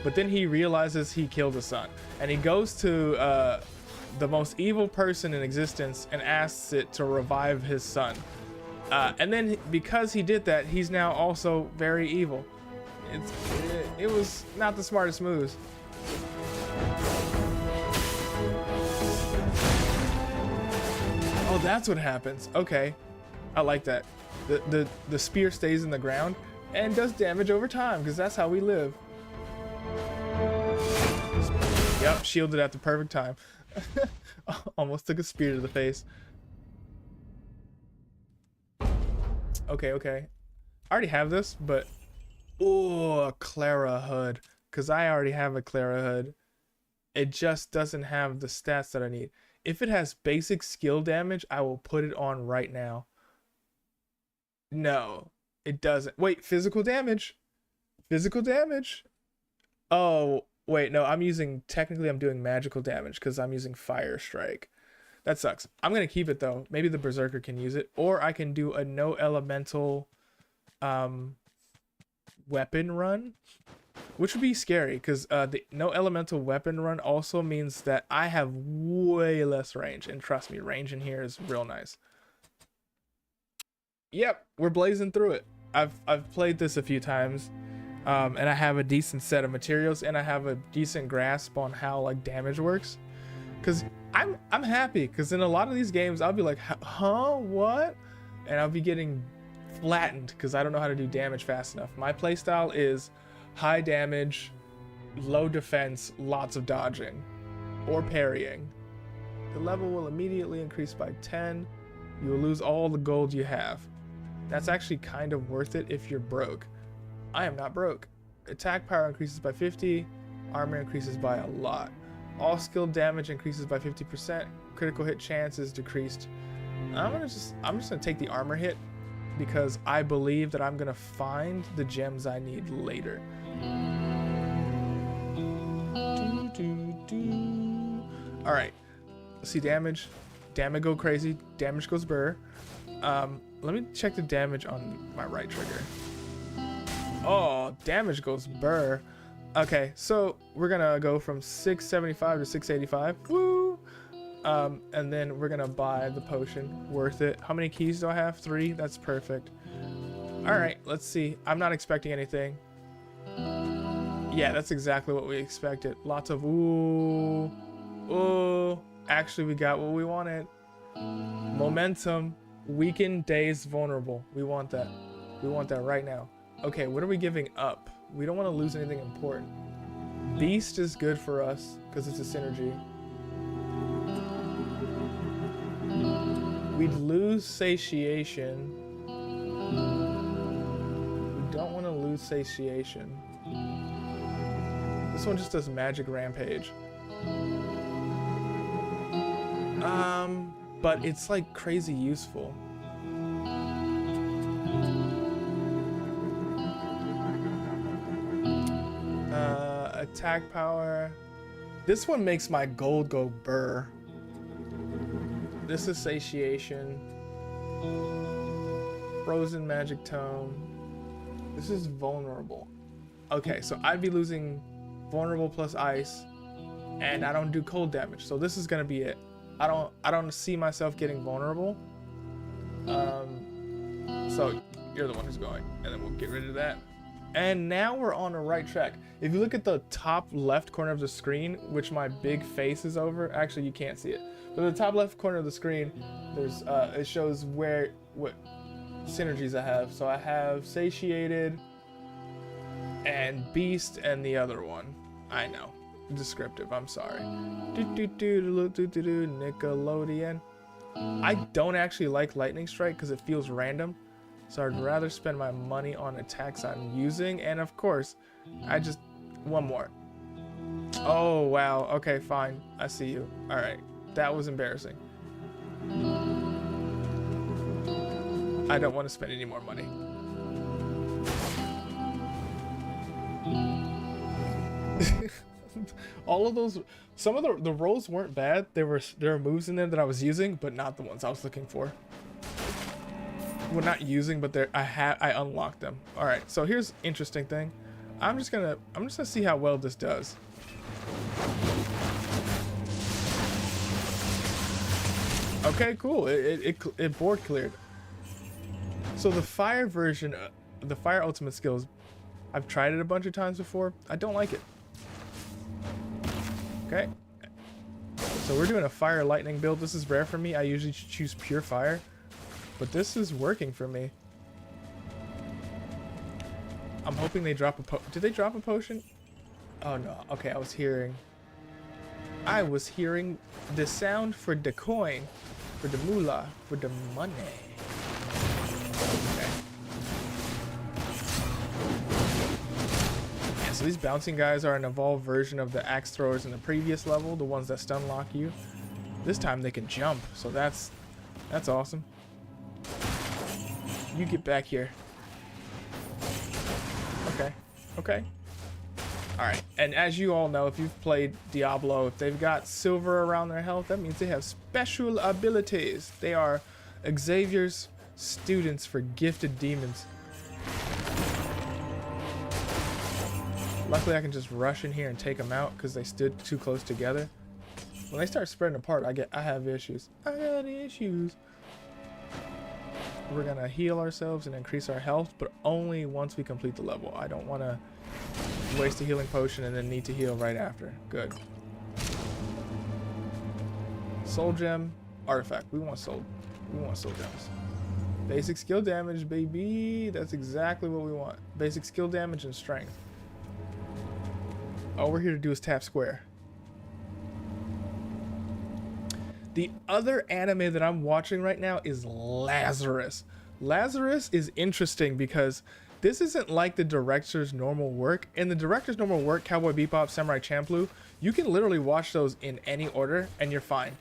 but then he realizes he killed his son, and he goes to the most evil person in existence and asks it to revive his son. And then because he did that, he's now also very evil. It was not the smartest moves. Oh, that's what happens. Okay, I like that. The spear stays in the ground and does damage over time, because that's how we live. Yep, shielded at the perfect time. Almost took a spear to the face. Okay. I already have this, but oh, a Clara hood, because I already have a Clara hood. It just doesn't have the stats that I need. If it has basic skill damage, I will put it on right now. No, it doesn't. Wait, physical damage. Physical damage. Oh, wait, no, technically I'm doing magical damage because I'm using Fire Strike. That sucks. I'm going to keep it though. Maybe the Berserker can use it, or I can do a no elemental weapon run, which would be scary because the no elemental weapon run also means that I have way less range, and trust me, range in here is real nice. Yep, we're blazing through it. I've played this a few times, and I have a decent set of materials, and I have a decent grasp on how like damage works. Cause I'm happy, cause in a lot of these games I'll be like, huh, what? And I'll be getting flattened because I don't know how to do damage fast enough. My playstyle is high damage, low defense, lots of dodging or parrying. The level will immediately increase by 10. You will lose all the gold you have. That's actually kind of worth it if you're broke. I am not broke. Attack power increases by 50. Armor increases by a lot. All skill damage increases by 50%. Critical hit chance is decreased. I'm just gonna take the armor hit because I believe that I'm gonna find the gems I need later. All right, let's see damage. Damage go crazy. Damage goes burr. Let me check the damage on my right trigger. Oh, damage goes burr. Okay, so we're gonna go from 675 to 685. Woo! And then we're gonna buy the potion. Worth it. How many keys do I have? 3. That's perfect. All right, let's see. I'm not expecting anything. Yeah, that's exactly what we expected. Lots of ooh. Actually, we got what we wanted. Momentum. Weakened, dazed, vulnerable. We want that. We want that right now. Okay, what are we giving up? We don't want to lose anything important. Beast is good for us because it's a synergy. We'd lose satiation. We don't want to lose satiation. This one just does magic rampage. But it's like crazy useful. Attack power. This one makes my gold go burr. This is satiation. Frozen magic tome. This is vulnerable. Okay, so I'd be losing vulnerable plus ice, and I don't do cold damage. So this is gonna be it. I don't see myself getting vulnerable. So you're the one who's going, and then we'll get rid of that. And now we're on the right track. If you look at the top left corner of the screen, which my big face is over, actually you can't see it, but the top left corner of the screen, there's it shows what synergies I have. So I have satiated and beast and the other one. I know, descriptive. I'm sorry. Nickelodeon. I don't actually like lightning strike because it feels random. So I'd rather spend my money on attacks I'm using. And of course, one more. Oh, wow. Okay, fine. I see you. All right. That was embarrassing. I don't want to spend any more money. All of those, some of the rolls weren't bad. There were moves in there that I was using, but not the ones I was looking for. Well, not using, but I unlocked them. All right, so here's interesting thing. I'm just gonna see how well this does. Okay, cool. It board cleared. So the fire version, the fire ultimate skills, I've tried it a bunch of times before. I don't like it. Okay. So we're doing a fire lightning build. This is rare for me. I usually choose pure fire. But this is working for me. I'm hoping they drop a did they drop a potion? Oh no. Okay, I was hearing the sound for the coin, for the moolah, for the money. Okay. Yeah, so these bouncing guys are an evolved version of the axe throwers in the previous level, the ones that stun lock you. This time they can jump, so that's awesome. You get back here. Okay. Alright, and as you all know, if you've played Diablo, if they've got silver around their health, that means they have special abilities. They are Xavier's students for gifted demons. Luckily I can just rush in here and take them out because they stood too close together. When they start spreading apart, I have issues. I got issues. We're gonna heal ourselves and increase our health, but only once we complete the level. I don't want to waste a healing potion and then need to heal right after. Good. Soul gem, artifact. We want soul gems. Basic skill damage, baby. That's exactly what we want. Basic skill damage and strength. All we're here to do is tap square. The other anime that I'm watching right now is Lazarus. Lazarus is interesting because this isn't like the director's normal work. In the director's normal work, Cowboy Bebop, Samurai Champloo, you can literally watch those in any order and you're fine.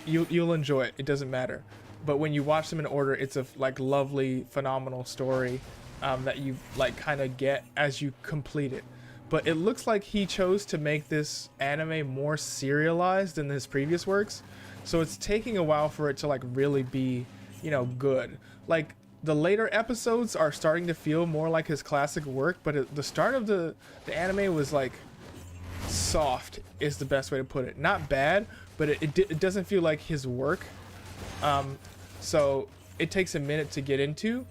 You'll enjoy it. It doesn't matter. But when you watch them in order, it's a like lovely, phenomenal story that you like kind of get as you complete it. But it looks like he chose to make this anime more serialized than his previous works. So it's taking a while for it to like really be, you know, good. Like the later episodes are starting to feel more like his classic work, but the start of the anime was like soft is the best way to put it. Not bad, but it doesn't feel like his work. So it takes a minute to get into.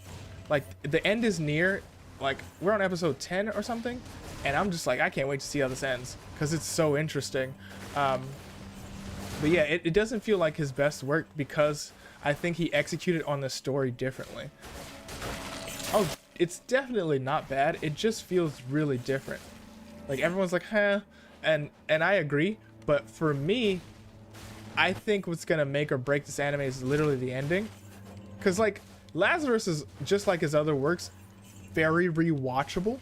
Like the end is near, like we're on episode 10 or something, and I'm just like, I can't wait to see how this ends because it's so interesting. But yeah, it doesn't feel like his best work because I think he executed on the story differently. Oh, it's definitely not bad. It just feels really different. Like everyone's like, huh, and I agree. But for me, I think what's gonna make or break this anime is literally the ending. Cause like Lazarus is just like his other works, very rewatchable.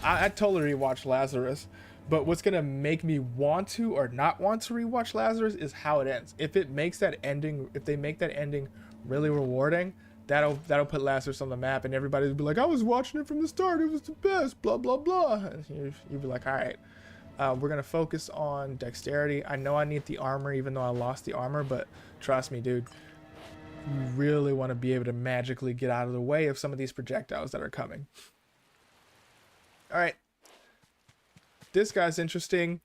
I totally rewatch Lazarus, but what's gonna make me want to or not want to rewatch Lazarus is how it ends. If it makes that ending, if they make that ending really rewarding, that'll put Lazarus on the map, and everybody will be like, I was watching it from the start, it was the best, blah blah blah. And you'll be like, all right, we're gonna focus on dexterity. I know I need the armor, even though I lost the armor, but trust me, dude, you really want to be able to magically get out of the way of some of these projectiles that are coming. All right, this guy's interesting.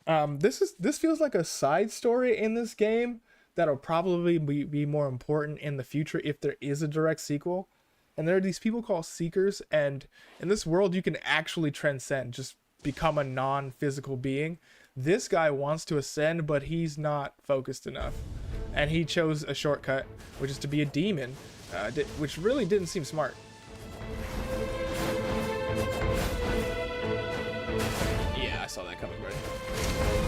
This feels like a side story in this game that'll probably be more important in the future if there is a direct sequel. And there are these people called Seekers, and in this world you can actually transcend, just become a non-physical being. This guy wants to ascend, but he's not focused enough, and he chose a shortcut, which is to be a demon, which really didn't seem smart. Yeah, I saw that coming, buddy.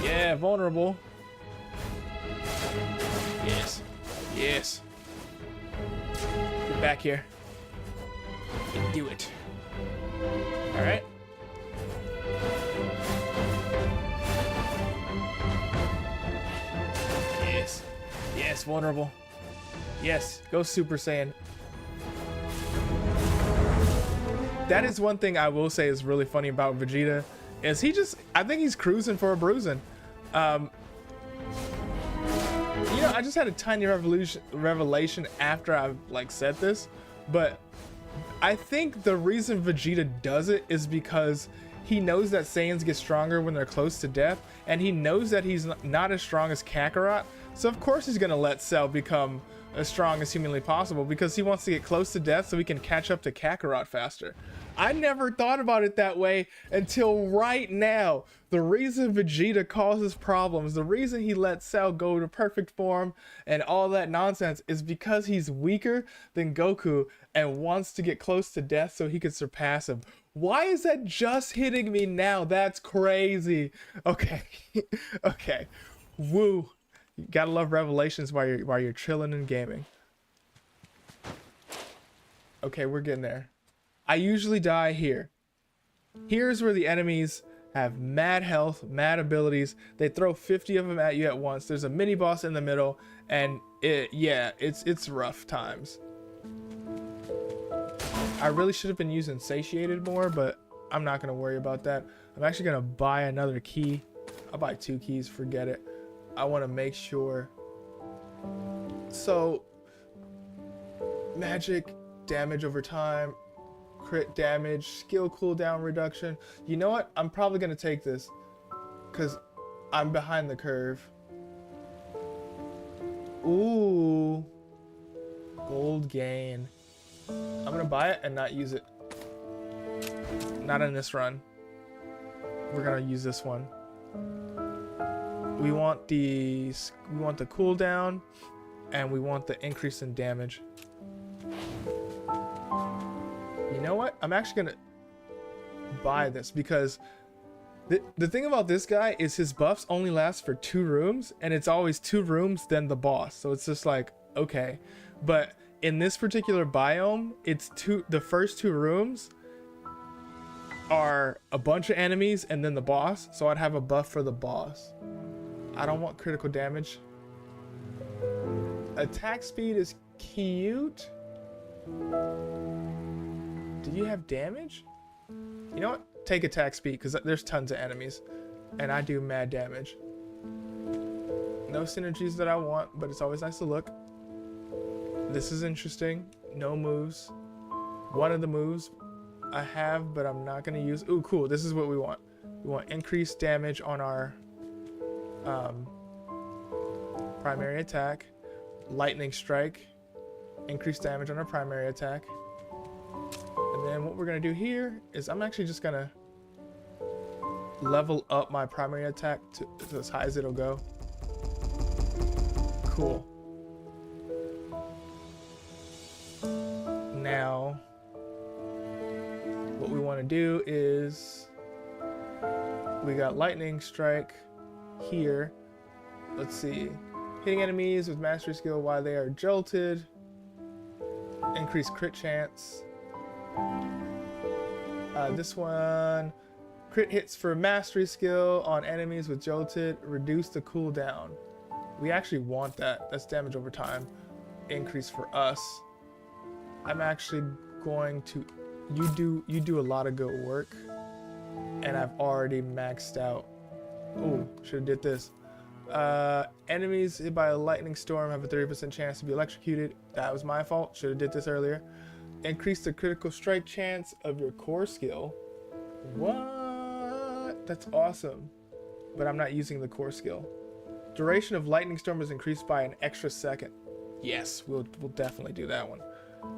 Yeah, vulnerable. Yes. Yes. Get back here. You can do it. Alright. Yes. Yes, vulnerable. Yes, go Super Saiyan. That is one thing I will say is really funny about Vegeta, is I think he's cruising for a bruising. You know, I just had a tiny revelation after I said this, but I think the reason Vegeta does it is because he knows that Saiyans get stronger when they're close to death, and he knows that he's not as strong as Kakarot, so of course he's gonna let Cell become as strong as humanly possible, because he wants to get close to death so he can catch up to Kakarot faster. I never thought about it that way until right now. The reason Vegeta causes problems, the reason he lets Cell go to perfect form and all that nonsense, is because he's weaker than Goku and wants to get close to death so he can surpass him. Why is that just hitting me now? That's crazy. Okay. Okay. Woo. You gotta love revelations while you're chilling and gaming. Okay, we're getting there. I usually die here. Here's where the enemies have mad health, mad abilities. They throw 50 of them at you at once. There's a mini boss in the middle, and it's rough times. I really should have been using satiated more, but I'm not gonna worry about that. I'm actually gonna buy another key. I'll buy 2 keys, forget it. I want to make sure. So, magic, damage over time, crit damage, skill cooldown reduction. You know what? I'm probably going to take this because I'm behind the curve. Ooh. Gold gain. I'm going to buy it and not use it. Not in this run. We're going to use this one. We want the cooldown, and we want the increase in damage. You know what? I'm actually gonna buy this because the thing about this guy is his buffs only last for 2 rooms, and it's always 2 rooms then the boss. So it's just like, okay. But in this particular biome, it's the first 2 rooms are a bunch of enemies and then the boss. So I'd have a buff for the boss. I don't want critical damage. Attack speed is cute. Do you have damage? You know what? Take attack speed, because there's tons of enemies. And I do mad damage. No synergies that I want, but it's always nice to look. This is interesting. No moves. One of the moves I have, but I'm not going to use. Ooh, cool. This is what we want. We want increased damage on our primary attack, lightning strike, increased damage on our primary attack, and then what we're gonna do here is I'm actually just gonna level up my primary attack to as high as it'll go. Cool. Now want to do is we got lightning strike here. Let's see. Hitting enemies with mastery skill while they are jolted. Increase crit chance. This one, crit hits for mastery skill on enemies with jolted. Reduce the cooldown. We actually want that. That's damage over time. Increase for us. I'm actually going to. You do a lot of good work, and I've already maxed out. Oh, should have did this. Enemies hit by a lightning storm have a 30% chance to be electrocuted. That was my fault. Should have did this earlier. Increase the critical strike chance of your core skill. What? That's awesome. But I'm not using the core skill. Duration of lightning storm is increased by an extra second. Yes, we'll definitely do that one.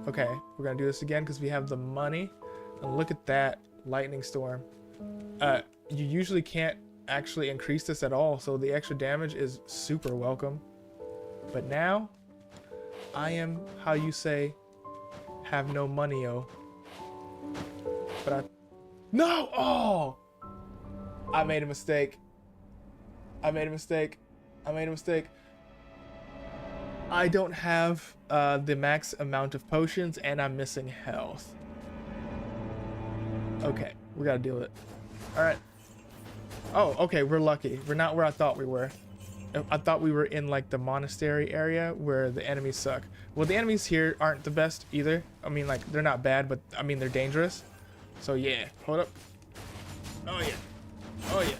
Okay, we're gonna do this again because we have the money. And look at that lightning storm. You usually can't actually increase this at all, so the extra damage is super welcome. But now, I am, how you say, have no money-o. But no! Oh! I made a mistake. I don't have the max amount of potions, and I'm missing health. Okay, we gotta deal with it. Alright. Oh, okay, we're lucky. We're not where I thought we were. I thought we were in like the monastery area where the enemies suck. Well, the enemies here aren't the best either. I mean, like, they're not bad, but I mean, they're dangerous. So yeah, hold up. Oh yeah. Oh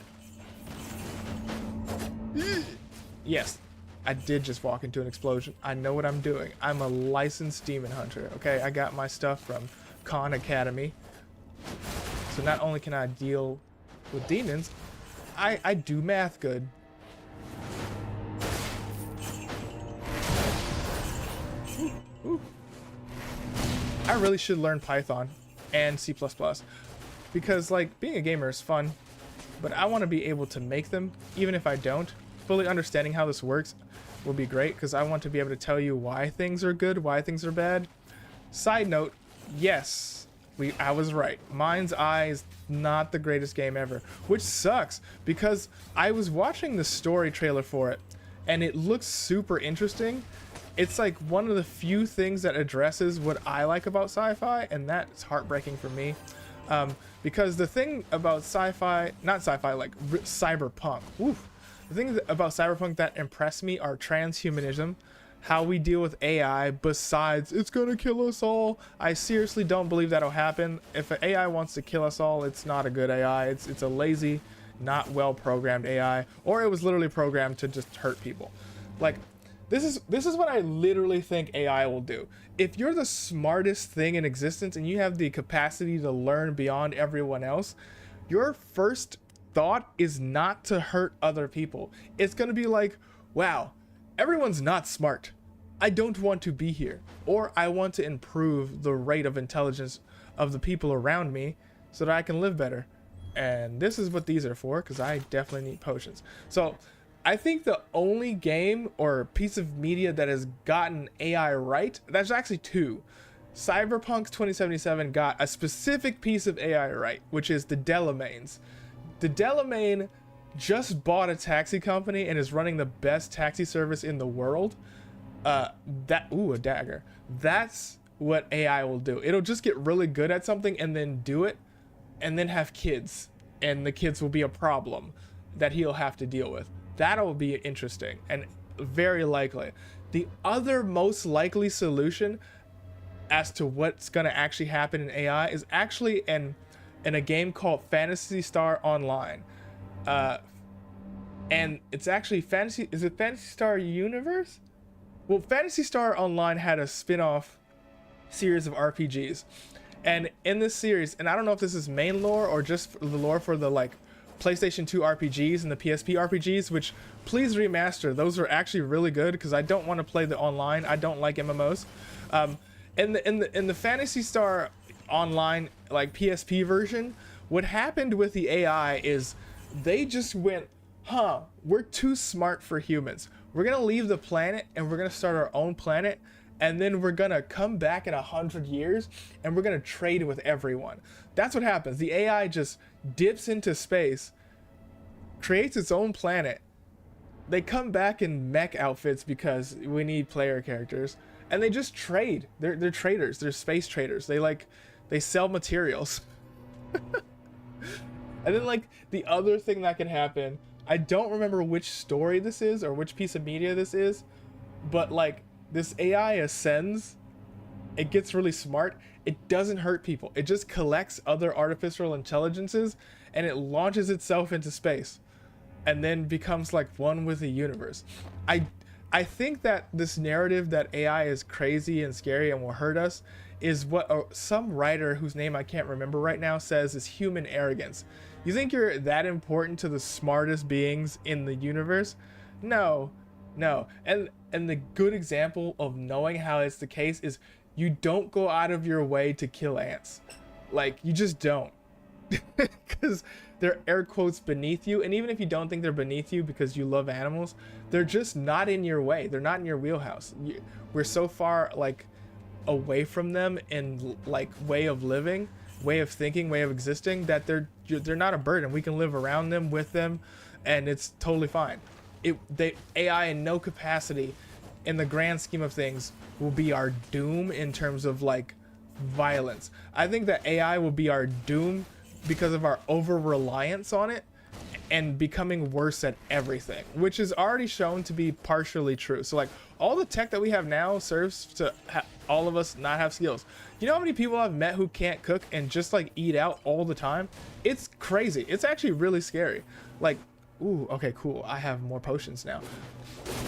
yeah. Yes, I did just walk into an explosion. I know what I'm doing. I'm a licensed demon hunter, okay? I got my stuff from Khan Academy. So not only can I deal with demons, I do math good. Ooh. I really should learn Python and C++ because, like, being a gamer is fun, but I want to be able to make them, even if I don't. Fully understanding how this works will be great because I want to be able to tell you why things are good, why things are bad. Side note, yes, I was right. Mind's Eye is not the greatest game ever, which sucks because I was watching the story trailer for it and it looks super interesting. It's like one of the few things that addresses what I like about sci-fi, and that's heartbreaking for me. Because the thing about sci-fi, not sci-fi, like cyberpunk, oof, the things about cyberpunk that impress me are transhumanism, how we deal with AI, besides it's gonna kill us all. I seriously don't believe that'll happen. If an AI wants to kill us all, it's not a good AI. It's a lazy, not well programmed AI, or it was literally programmed to just hurt people. Like, this is what I literally think AI will do. If you're the smartest thing in existence and you have the capacity to learn beyond everyone else, your first thought is not to hurt other people. It's gonna be like, wow, everyone's not smart. I don't want to be here. Or I want to improve the rate of intelligence of the people around me so that I can live better. And this is what these are for, because I definitely need potions. So I think the only game or piece of media that has gotten AI right, there's actually two. Cyberpunk 2077 got a specific piece of AI right, which is the Delamains. The Delamain just bought a taxi company and is running the best taxi service in the world. A dagger. That's what AI will do. It'll just get really good at something and then do it and then have kids, and the kids will be a problem that he'll have to deal with. That'll be interesting and very likely. The other most likely solution as to what's going to actually happen in AI is actually in a game called Phantasy Star Online. And it's actually is it Phantasy Star Universe? Well, Phantasy Star Online had a spin-off series of RPGs. And in this series, and I don't know if this is main lore or just the lore for the like PlayStation 2 RPGs and the PSP RPGs, which please remaster. Those are actually really good because I don't want to play the online. I don't like MMOs. In the Phantasy Star Online like PSP version, what happened with the AI is they just went, we're too smart for humans. We're gonna leave the planet and we're gonna start our own planet, and then we're gonna come back in 100 years and we're gonna trade with everyone. That's what happens. The AI just dips into space, creates its own planet. They come back in mech outfits because we need player characters, and they just trade. They're traders. They're space traders. They sell materials. And then like the other thing that can happen, I don't remember which story this is or which piece of media this is, but like this AI ascends, it gets really smart, it doesn't hurt people, it just collects other artificial intelligences and it launches itself into space and then becomes like one with the universe. I think that this narrative that AI is crazy and scary and will hurt us is what some writer whose name I can't remember right now says is human arrogance. You think you're that important to the smartest beings in the universe? No. And the good example of knowing how it's the case is you don't go out of your way to kill ants. Like, you just don't. Because they're air quotes beneath you, and even if you don't think they're beneath you because you love animals, they're just not in your way. They're not in your wheelhouse. We're so far like away from them in like way of living, way of thinking, way of existing, that they're not a burden. We can live around them, with them, and it's totally fine. AI in no capacity in the grand scheme of things will be our doom in terms of like violence. I think that AI will be our doom because of our over reliance on it and becoming worse at everything, which is already shown to be partially true. So like all the tech that we have now serves to all of us not have skills. You know how many people I've met who can't cook and just like eat out all the time? It's crazy. It's actually really scary. Like, ooh, okay, cool. I have more potions now.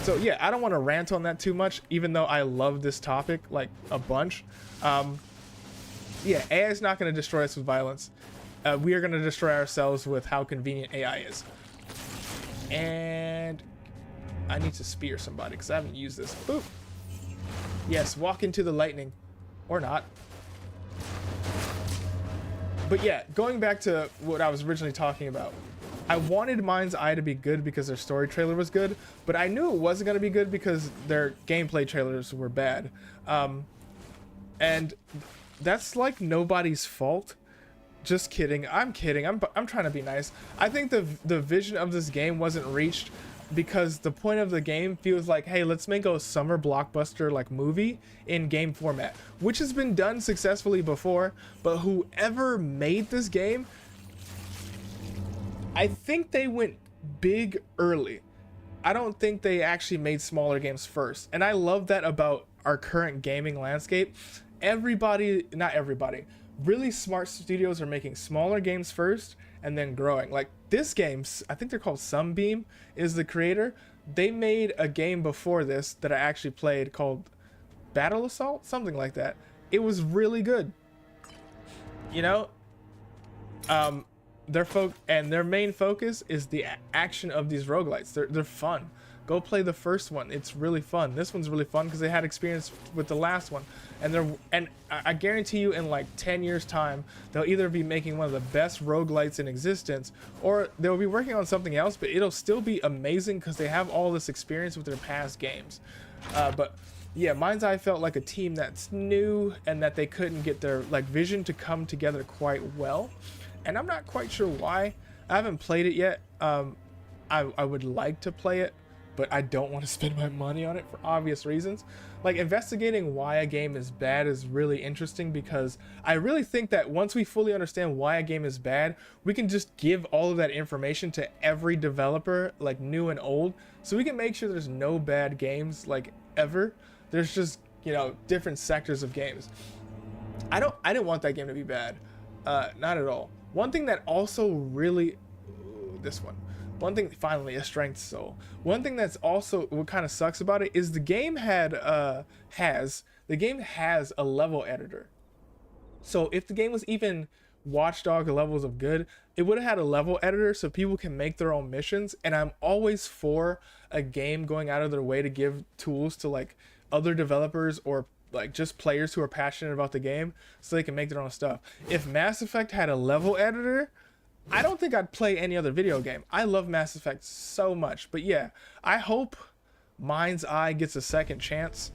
So yeah, I don't want to rant on that too much, even though I love this topic like a bunch. Yeah, AI is not going to destroy us with violence. We are going to destroy ourselves with how convenient AI is. And I need to spear somebody because I haven't used this. Boop. Yes, walk into the lightning. Or not. But yeah, going back to what I was originally talking about. I wanted Mind's Eye to be good because their story trailer was good, but I knew it wasn't going to be good because their gameplay trailers were bad. And that's like nobody's fault. Just kidding. I'm kidding. I'm trying to be nice. I think the vision of this game wasn't reached because the point of the game feels like, hey, let's make a summer blockbuster like movie in game format, which has been done successfully before, but whoever made this game, I think they went big early. I don't think they actually made smaller games first. And I love that about our current gaming landscape. Not everybody, really smart studios are making smaller games first and then growing. Like this game, I think they're called Sunbeam, is the creator. They made a game before this that I actually played called Battle Assault, something like that. It was really good. You know, their main focus is the action of these roguelites. They're fun. Go play the first one. It's really fun. This one's really fun because they had experience with the last one. And I guarantee you in like 10 years time, they'll either be making one of the best roguelites in existence, or they'll be working on something else, but it'll still be amazing because they have all this experience with their past games. But yeah, Mind's Eye felt like a team that's new and that they couldn't get their like vision to come together quite well. And I'm not quite sure why. I haven't played it yet. I would like to play it, but I don't want to spend my money on it for obvious reasons. Like, investigating why a game is bad is really interesting because I really think that once we fully understand why a game is bad, we can just give all of that information to every developer, like new and old, so we can make sure there's no bad games like ever. There's just, you know, different sectors of games. I didn't want that game to be bad. Not at all. One thing that also really, one thing, finally, a strength soul. One thing that's also what kind of sucks about it is the game has a level editor. So if the game was even Watchdog levels of good, it would have had a level editor so people can make their own missions. And I'm always for a game going out of their way to give tools to like other developers or like just players who are passionate about the game so they can make their own stuff. If Mass Effect had a level editor, I don't think I'd play any other video game. I love Mass Effect so much. But yeah, I hope Mind's Eye gets a second chance.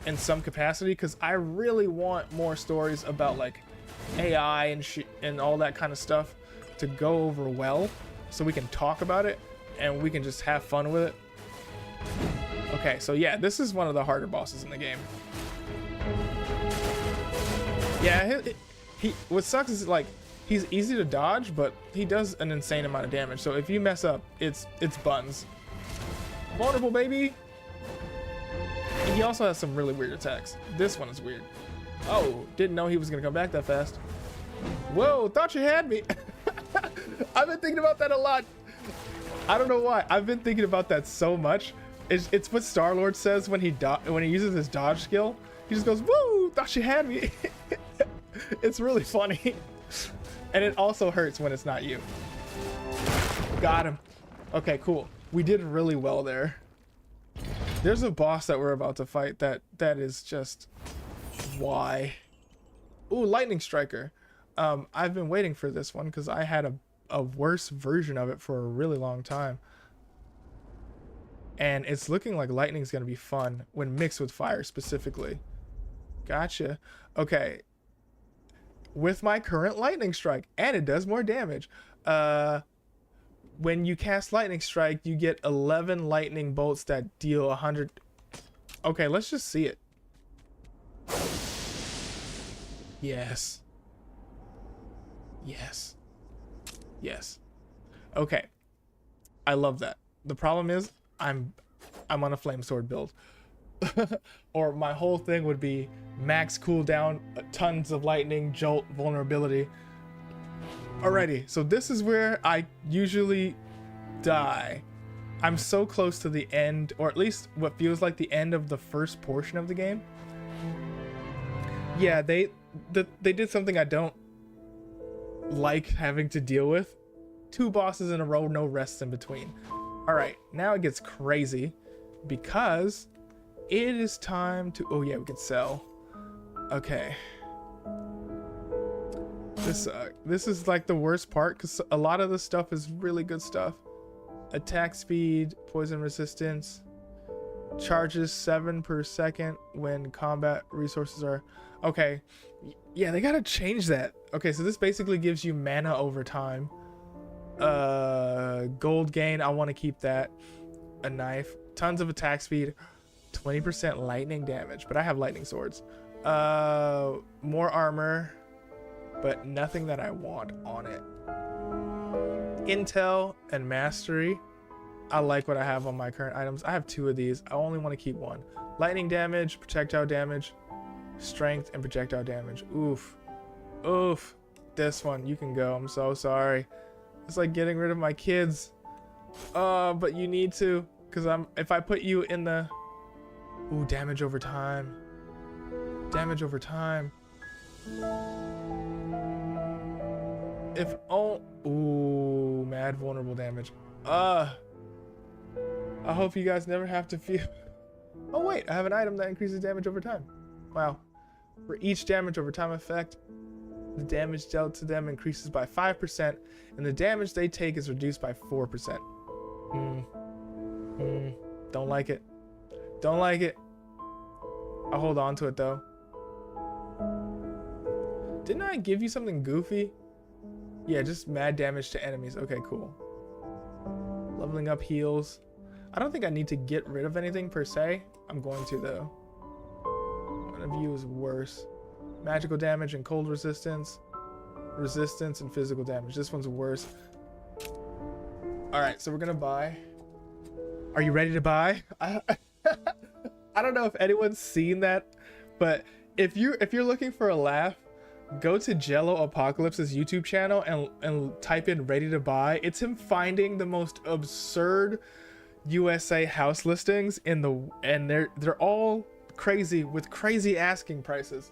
in some capacity, because I really want more stories about like AI and all that kind of stuff to go over well, so we can talk about it and we can just have fun with it. Okay, so yeah, this is one of the harder bosses in the game. Yeah, he what sucks is like he's easy to dodge, but he does an insane amount of damage. So if you mess up, it's buns. Vulnerable, baby. And he also has some really weird attacks. This one is weird. Oh, didn't know he was gonna come back that fast. Whoa, thought you had me. I've been thinking about that a lot. I don't know why. I've been thinking about that so much. It's what Star-Lord says when he uses his dodge skill. He just goes, "Woo! Thought you had me." It's really funny, and it also hurts when it's not you. Got him. Okay, cool. We did really well there. There's a boss that we're about to fight that is just why. Ooh, Lightning Striker. I've been waiting for this one because I had a worse version of it for a really long time. And it's looking like lightning's gonna be fun when mixed with fire specifically. Gotcha. Okay. With my current lightning strike, and it does more damage. When you cast lightning strike, you get 11 lightning bolts that deal 100. Okay, let's just see it. Yes. Yes. Yes. Okay. I love that. The problem is I'm on a flame sword build. Or my whole thing would be max cooldown, tons of lightning, jolt, vulnerability. Alrighty, so this is where I usually die. I'm so close to the end, or at least what feels like the end of the first portion of the game. Yeah, they did something I don't like having to deal with. 2 bosses in a row, no rests in between. Alright, now it gets crazy because it is time to... Oh yeah, we can sell. Okay. This is like the worst part because a lot of the stuff is really good stuff. Attack speed, poison resistance, charges 7 per second when combat resources are... Okay, yeah, they gotta change that. Okay, so this basically gives you mana over time. Gold gain, I want to keep that. A knife, tons of attack speed, 20% lightning damage, but I have lightning swords. More armor, but nothing that I want on it. Intel and mastery, I like what I have on my current items. I have 2 of these. I only want to keep 1. Lightning damage, projectile damage, strength, and projectile damage. Oof. Oof. This one, you can go. I'm so sorry. It's like getting rid of my kids. But you need to, because if I put you in the... Ooh, damage over time. Damage over time. If oh, ooh, mad vulnerable damage. I hope you guys never have to feel... Oh wait, I have an item that increases damage over time. Wow. For each damage over time effect, the damage dealt to them increases by 5%, and the damage they take is reduced by 4%. Don't like it. Don't like it. I'll hold on to it though. Didn't I give you something goofy? Yeah, just mad damage to enemies. Okay, cool. Leveling up heals. I don't think I need to get rid of anything per se. I'm going to though. One of you is worse. Magical damage and cold resistance. Resistance and physical damage. This one's worse. Alright, so we're gonna buy. Are you ready to buy? I don't know if anyone's seen that, but if you're looking for a laugh, go to Jello Apocalypse's YouTube channel and type in ready to buy. It's him finding the most absurd USA house listings and they're all crazy with crazy asking prices.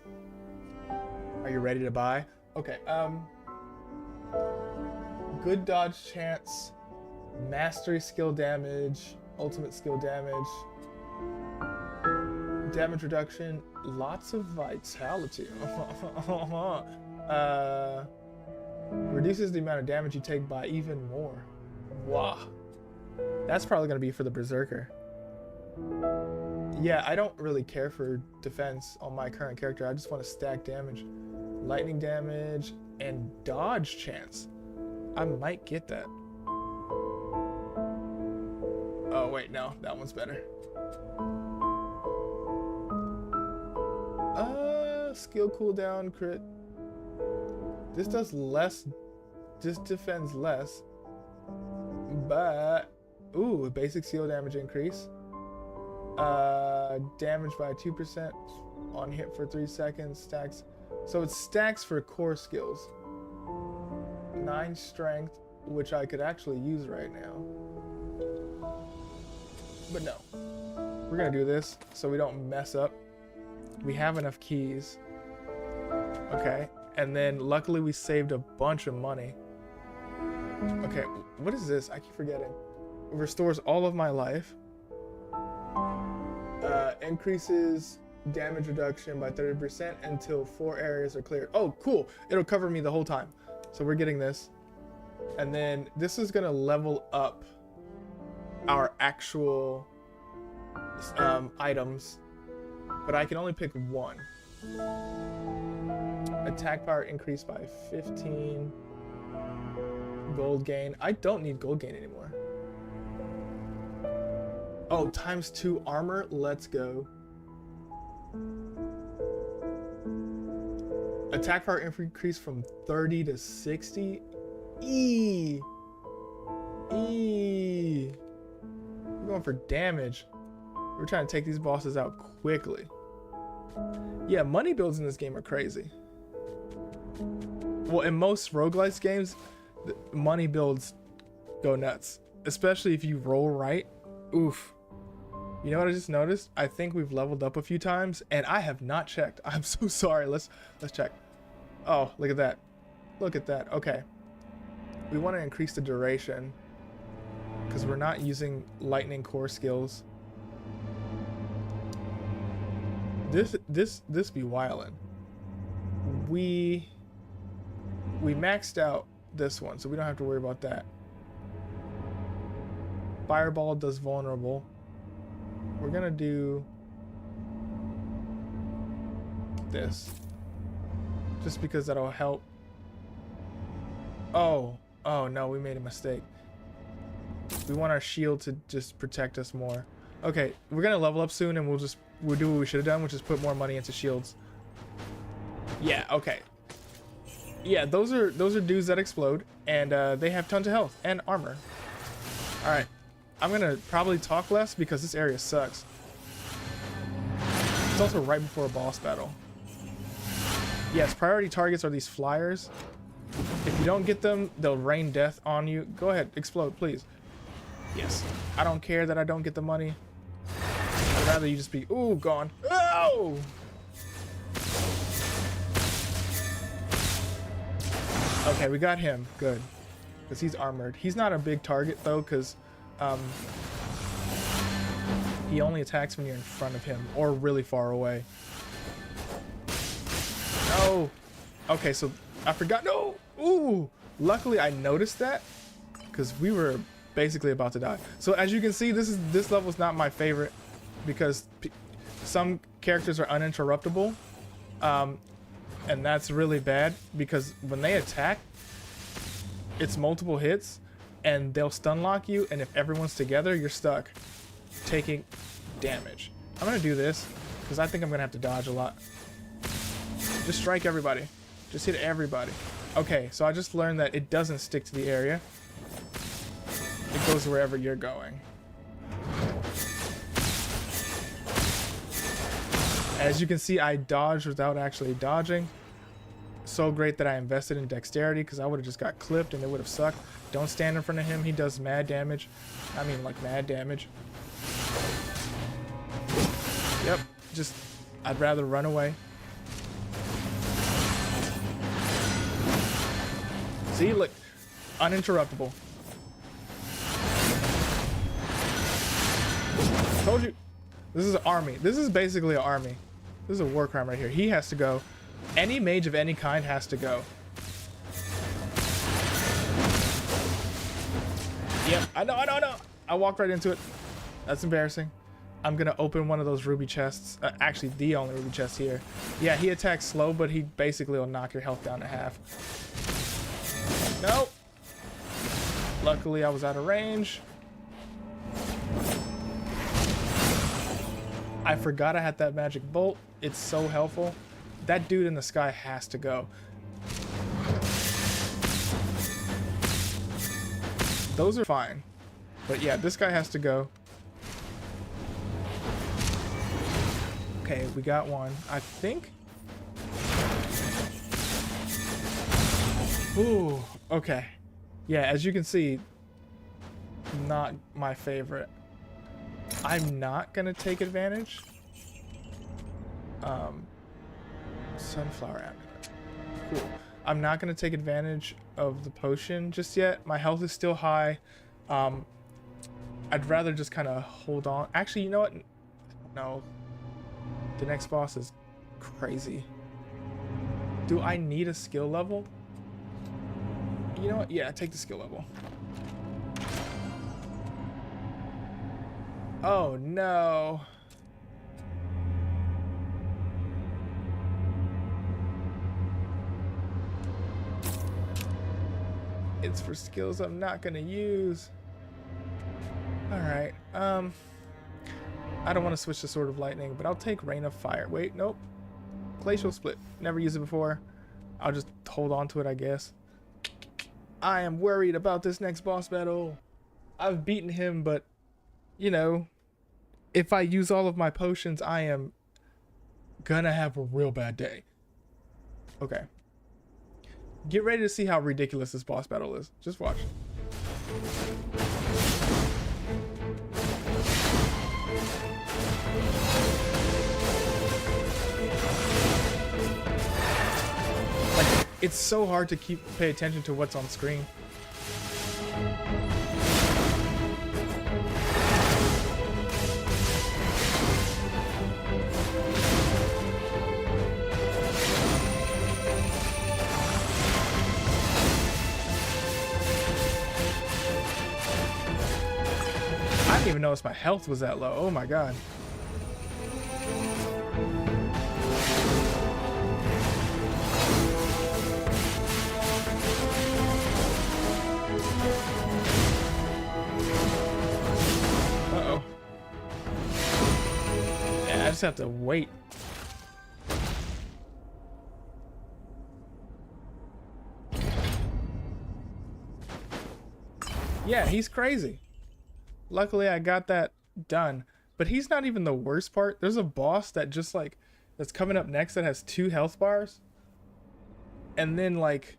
Are you ready to buy? Okay, good dodge chance, mastery skill damage, ultimate skill damage, damage reduction, lots of vitality. Reduces the amount of damage you take by even more. Wow. That's probably gonna be for the Berserker. Yeah, I don't really care for defense on my current character. I just want to stack damage. Lightning damage and dodge chance. I might get that. Oh, wait, no. That one's better. Skill cooldown, crit. This does less. This defends less. But, ooh, basic seal damage increase. Damage by 2% on hit for 3 seconds. Stacks. So it stacks for core skills. 9 strength, which I could actually use right now. But no. We're gonna do this so we don't mess up. We have enough keys. Okay. And then luckily we saved a bunch of money. Okay, what is this? I keep forgetting. It restores all of my life. Increases damage reduction by 30% until 4 areas are cleared. Oh, cool. It'll cover me the whole time. So we're getting this. And then this is going to level up our actual items. But I can only pick one. Attack power increased by 15. Gold gain. I don't need gold gain anymore. Oh, ×2 armor. Let's go. Attack power increase from 30 to 60. We're going for damage. We're trying to take these bosses out quickly. Yeah, money builds in this game are crazy. Well, in most roguelike games, the money builds go nuts. Especially if you roll right. Oof. You know what I just noticed? I think we've leveled up a few times and I have not checked. I'm so sorry. Let's check. Oh, look at that. Look at that. Okay. We want to increase the duration because we're not using lightning core skills. This be wildin'. We maxed out this one, so we don't have to worry about that. Fireball does vulnerable. We're gonna do this just because that'll help. Oh no, we made a mistake. We want our shield to just protect us more. Okay, we're gonna level up soon and we'll do what we should have done, which is put more money into shields. Yeah, okay. Yeah, those are dudes that explode and they have tons of health and armor. All right. I'm gonna probably talk less because this area sucks. It's also right before a boss battle. Yes, priority targets are these flyers. If you don't get them, they'll rain death on you. Go ahead, explode, please. Yes. I don't care that I don't get the money. I'd rather you just be, ooh, gone. Oh! Okay, we got him. Good. Because he's armored. He's not a big target, though, because he only attacks when you're in front of him or really far away. No. Okay, so I forgot. No. Ooh. Luckily, I noticed that because we were basically about to die. So as you can see, this level is not my favorite because some characters are uninterruptible, and that's really bad because when they attack, it's multiple hits. And they'll stun lock you, and if everyone's together, you're stuck taking damage. I'm gonna do this because I think I'm gonna have to dodge a lot. Just strike everybody. Just hit everybody. Okay, so I just learned that it doesn't stick to the area. It goes wherever you're going. As you can see, I dodged without actually dodging. So great that I invested in dexterity because I would have just got clipped and it would have sucked. Don't stand in front of him. He does mad damage. I mean, like mad damage. Yep. Just, I'd rather run away. See, look. Uninterruptible. Told you. This is an army. This is basically an army. This is a war crime right here. He has to go. Any mage of any kind has to go. Yep, I know. I walked right into it. That's embarrassing. I'm gonna open one of those ruby chests. Actually, the only ruby chest here. Yeah, he attacks slow, but he basically will knock your health down to half. Nope. Luckily, I was out of range. I forgot I had that magic bolt. It's so helpful. That dude in the sky has to go. Those are fine. But yeah, this guy has to go. Okay, we got one. I think. Ooh, okay. Yeah, as you can see, not my favorite. I'm not gonna take advantage. Sunflower amulet. Cool. I'm not gonna take advantage of the potion just yet. My health is still high. I'd rather just kind of hold on. Actually, you know what? No. The next boss is crazy. Do I need a skill level? You know what? Yeah, take the skill level. Oh no. It's for skills I'm not gonna use. Alright, I don't want to switch to Sword of Lightning, but I'll take Rain of Fire. Wait, nope. Glacial Split. Never used it before. I'll just hold on to it, I guess. I am worried about this next boss battle. I've beaten him, but, you know, if I use all of my potions, I am gonna have a real bad day. Okay. Get ready to see how ridiculous this boss battle is. Just watch. Like, it's so hard to pay attention to what's on screen. I didn't even notice my health was that low. Oh my god. Uh-oh. Yeah, I just have to wait. Yeah, he's crazy. Luckily, I got that done. But he's not even the worst part. There's a boss that just like, that's coming up next that has 2 health bars. And then like,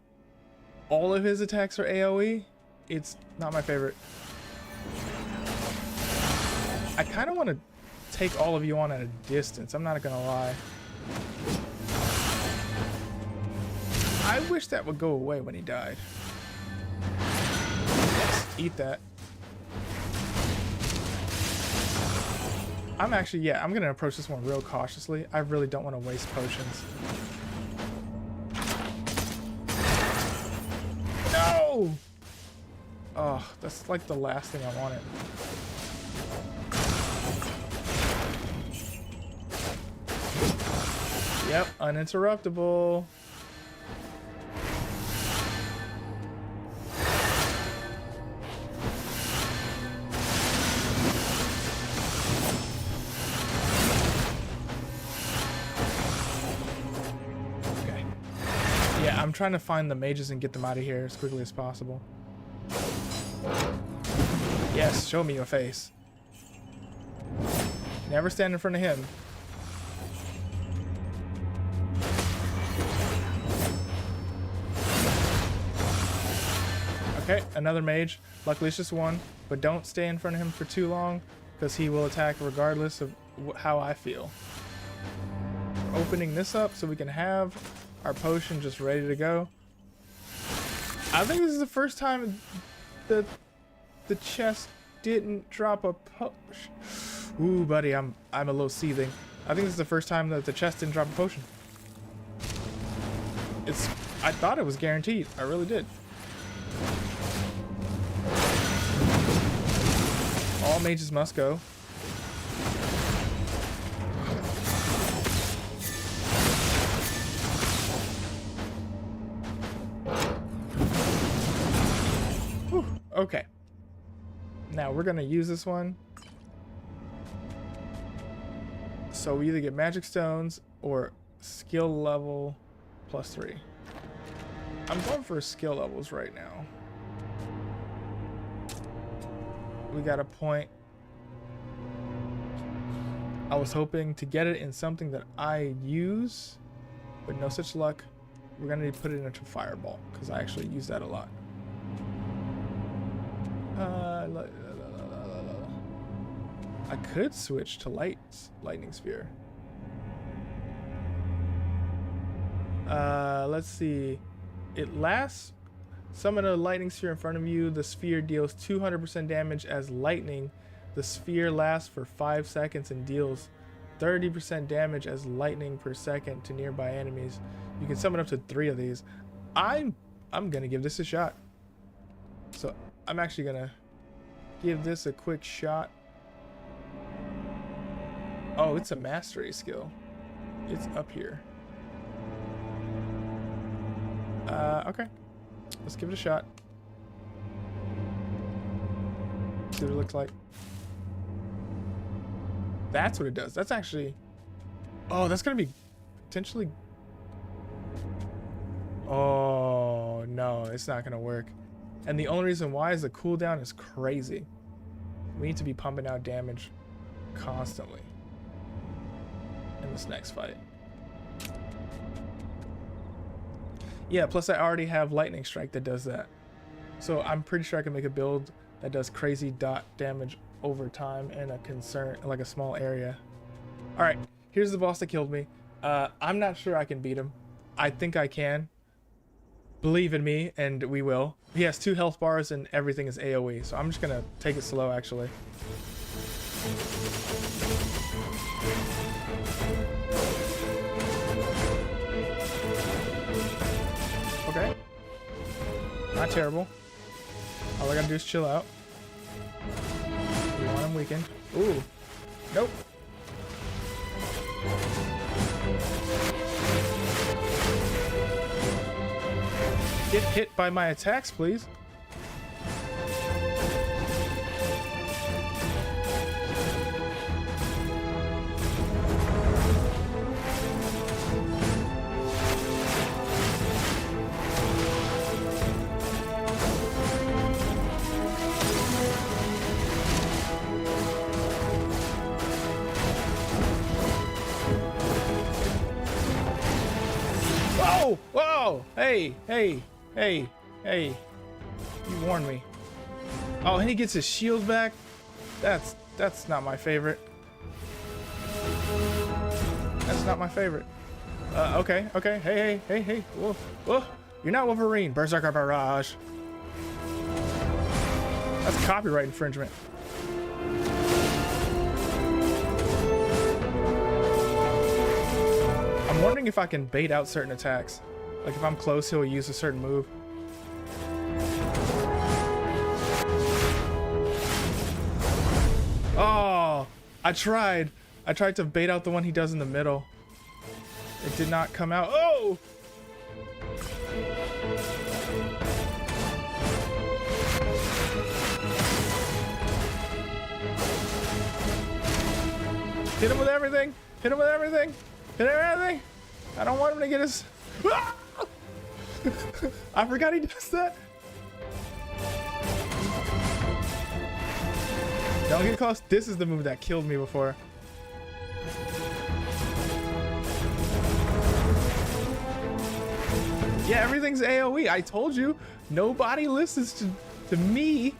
all of his attacks are AoE. It's not my favorite. I kind of want to take all of you on at a distance. I'm not gonna lie. I wish that would go away when he died. Yes, eat that. I'm actually, yeah, I'm gonna approach this one real cautiously. I really don't want to waste potions. No! Oh, that's like the last thing I wanted. Yep, uninterruptible. I'm trying to find the mages and get them out of here as quickly as possible. Yes, show me your face. Never stand in front of him. Okay, another mage. Luckily it's just one, but don't stay in front of him for too long because he will attack regardless of how I feel. We're opening this up so we can have our potion just ready to go. I think this is the first time that the chest didn't drop a potion. Ooh, buddy, I'm a little seething. I think this is the first time that the chest didn't drop a potion. I thought it was guaranteed. I really did. All mages must go. Okay. Now we're gonna use this one. So we either get magic stones or skill level +3. I'm going for skill levels right now. We got a point. I was hoping to get it in something that I use, but no such luck. We're gonna need to put it into fireball because I actually use that a lot. I could switch to lightning sphere. Let's see. It lasts. Summon a lightning sphere in front of you. The sphere deals 200% damage as lightning. The sphere lasts for 5 seconds and deals 30% damage as lightning per second to nearby enemies. You can summon up to 3 of these. I'm gonna give this a shot. So I'm actually gonna give this a quick shot. Oh, it's a mastery skill. It's up here. Okay. Let's give it a shot. See what it looks like. That's what it does. That's actually... Oh, that's gonna be potentially... Oh, no, it's not gonna work. And the only reason why is the cooldown is crazy. We need to be pumping out damage constantly in this next fight. Yeah, plus I already have lightning strike that does that. So I'm pretty sure I can make a build that does crazy dot damage over time in a small area. All right, here's the boss that killed me. I'm not sure I can beat him. I think I can. Believe in me, and we will. He has 2 health bars and everything is AoE, so I'm just gonna take it slow actually. Okay. Not terrible. All I gotta do is chill out. We want him weakened. Ooh. Nope. Get hit by my attacks, please. Whoa! Whoa! Hey! Hey! Hey! Hey! You warned me. Oh, and he gets his shield back? That's not my favorite. That's not my favorite. Okay, okay. Hey, hey, hey, hey. Whoa, whoa. You're not Wolverine. Berserker Barrage. That's copyright infringement. I'm wondering if I can bait out certain attacks. Like if I'm close, he'll use a certain move. Oh, I tried to bait out the one he does in the middle. It did not come out. Oh! Hit him with everything. Hit him with everything. Hit him with everything. I don't want him to get his... Ah! I forgot he does that. Don't get close. This is the move that killed me before. Yeah, everything's AoE. I told you. Nobody listens to me.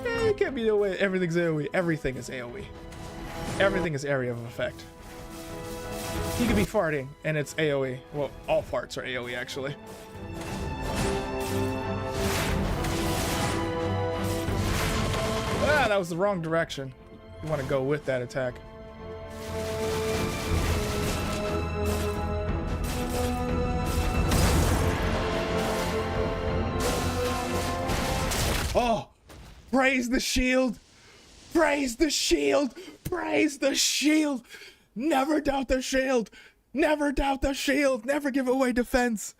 It can't be the way everything's AoE. Everything is AoE. Everything is area of effect. He could be farting and it's AoE. Well, all farts are AoE actually. Ah, that was the wrong direction. You want to go with that attack. Oh, praise the shield. Praise the shield. Praise the shield. Never doubt the shield. Never doubt the shield. Never give away defense.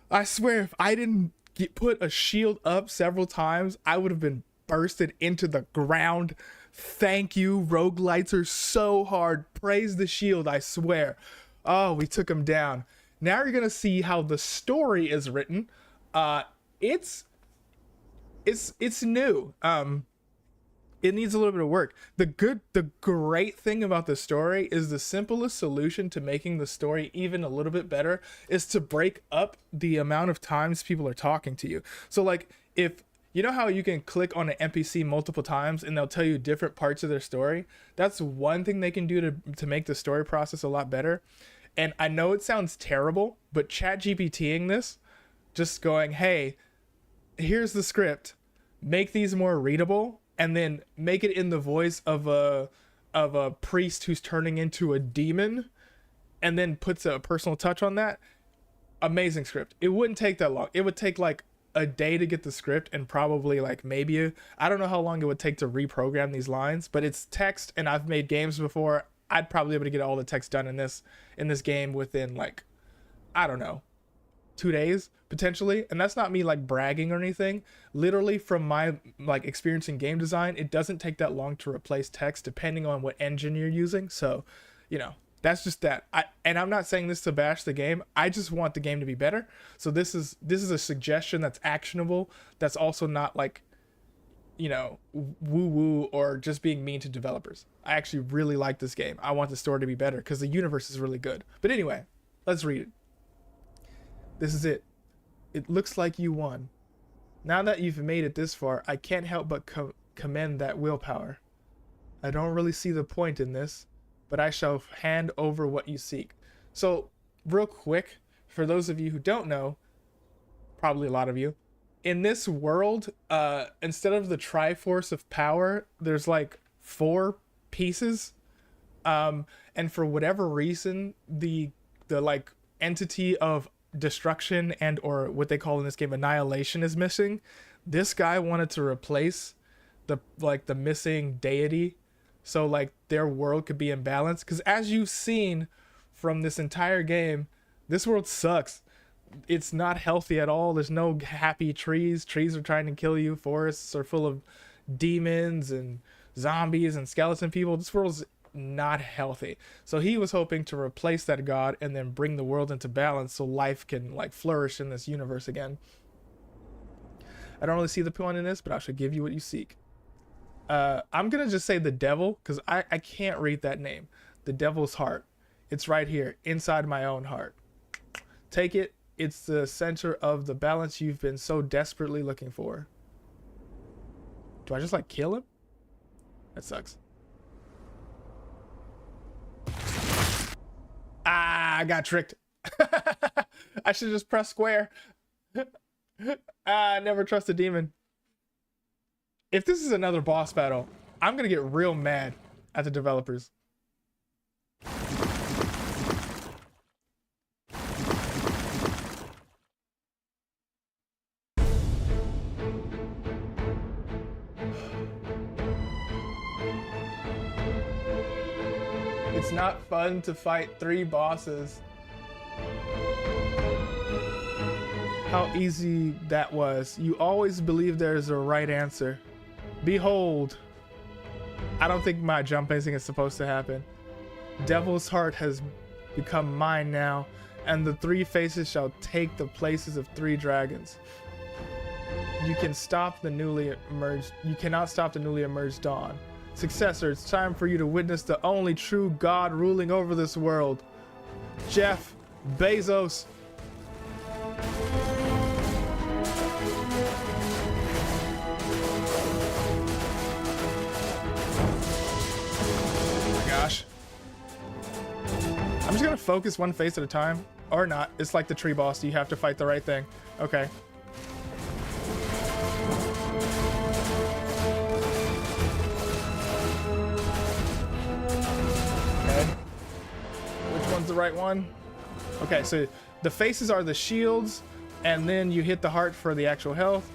I swear, if I didn't put a shield up several times, I would have been bursted into the ground. Thank you. Roguelites are so hard. Praise the shield, I swear. Oh, we took him down. Now you're gonna see how the story is written. It's new. It needs a little bit of work. The great thing about the story is the simplest solution to making the story even a little bit better is to break up the amount of times people are talking to you. So like, if you know how you can click on an NPC multiple times and they'll tell you different parts of their story, that's one thing they can do to make the story process a lot better. And I know it sounds terrible, but ChatGPTing this, just going, hey, here's the script, make these more readable, and then make it in the voice of a priest who's turning into a demon, and then puts a personal touch on that. Amazing script. It wouldn't take that long. It would take like a day to get the script, and probably like maybe I don't know how long it would take to reprogram these lines, but it's text, and I've made games before. I'd probably be able to get all the text done in this game within like, I don't know, 2 days potentially. And that's not me like bragging or anything. Literally, from my like experience in game design, it doesn't take that long to replace text depending on what engine you're using. So, you know, that's just that. And I'm not saying this to bash the game. I just want the game to be better. So this is a suggestion that's actionable, that's also not like, you know, woo woo or just being mean to developers. I actually really like this game. I want the story to be better because the universe is really good. But anyway, let's read it. This is it. It looks like you won. Now that you've made it this far, I can't help but commend that willpower. I don't really see the point in this, but I shall hand over what you seek. So, real quick, for those of you who don't know, probably a lot of you, in this world, instead of the Triforce of Power, there's like 4 pieces. And for whatever reason, the like entity of destruction and or what they call in this game annihilation is missing. This guy wanted to replace the missing deity, so like their world could be in balance, because as you've seen from this entire game, this world sucks. It's not healthy at all. There's no happy trees. Trees are trying to kill you. Forests are full of demons and zombies and skeleton people. This world's not healthy. So he was hoping to replace that god and then bring the world into balance so life can like flourish in this universe again. I don't really see the point in this, but I should give you what you seek. I'm gonna just say the devil, because I can't read that name. The devil's heart. It's right here inside my own heart. Take it. It's the center of the balance you've been so desperately looking for. Do I just like kill him? That sucks. Ah, I got tricked. I should just press square. I never trust a demon. If this is another boss battle, I'm gonna get real mad at the developers. It's not fun to fight 3 bosses. How easy that was. You always believe there's a right answer. Behold. I don't think my jump pacing is supposed to happen. Devil's heart has become mine now, and the 3 faces shall take the places of 3 dragons. You cannot stop the newly emerged dawn. Successor, it's time for you to witness the only true God ruling over this world. Jeff Bezos. Oh my gosh. I'm just gonna focus one face at a time. Or not. It's like the tree boss. You have to fight the right thing. Okay. The right one. Okay, so the faces are the shields, and then you hit the heart for the actual health.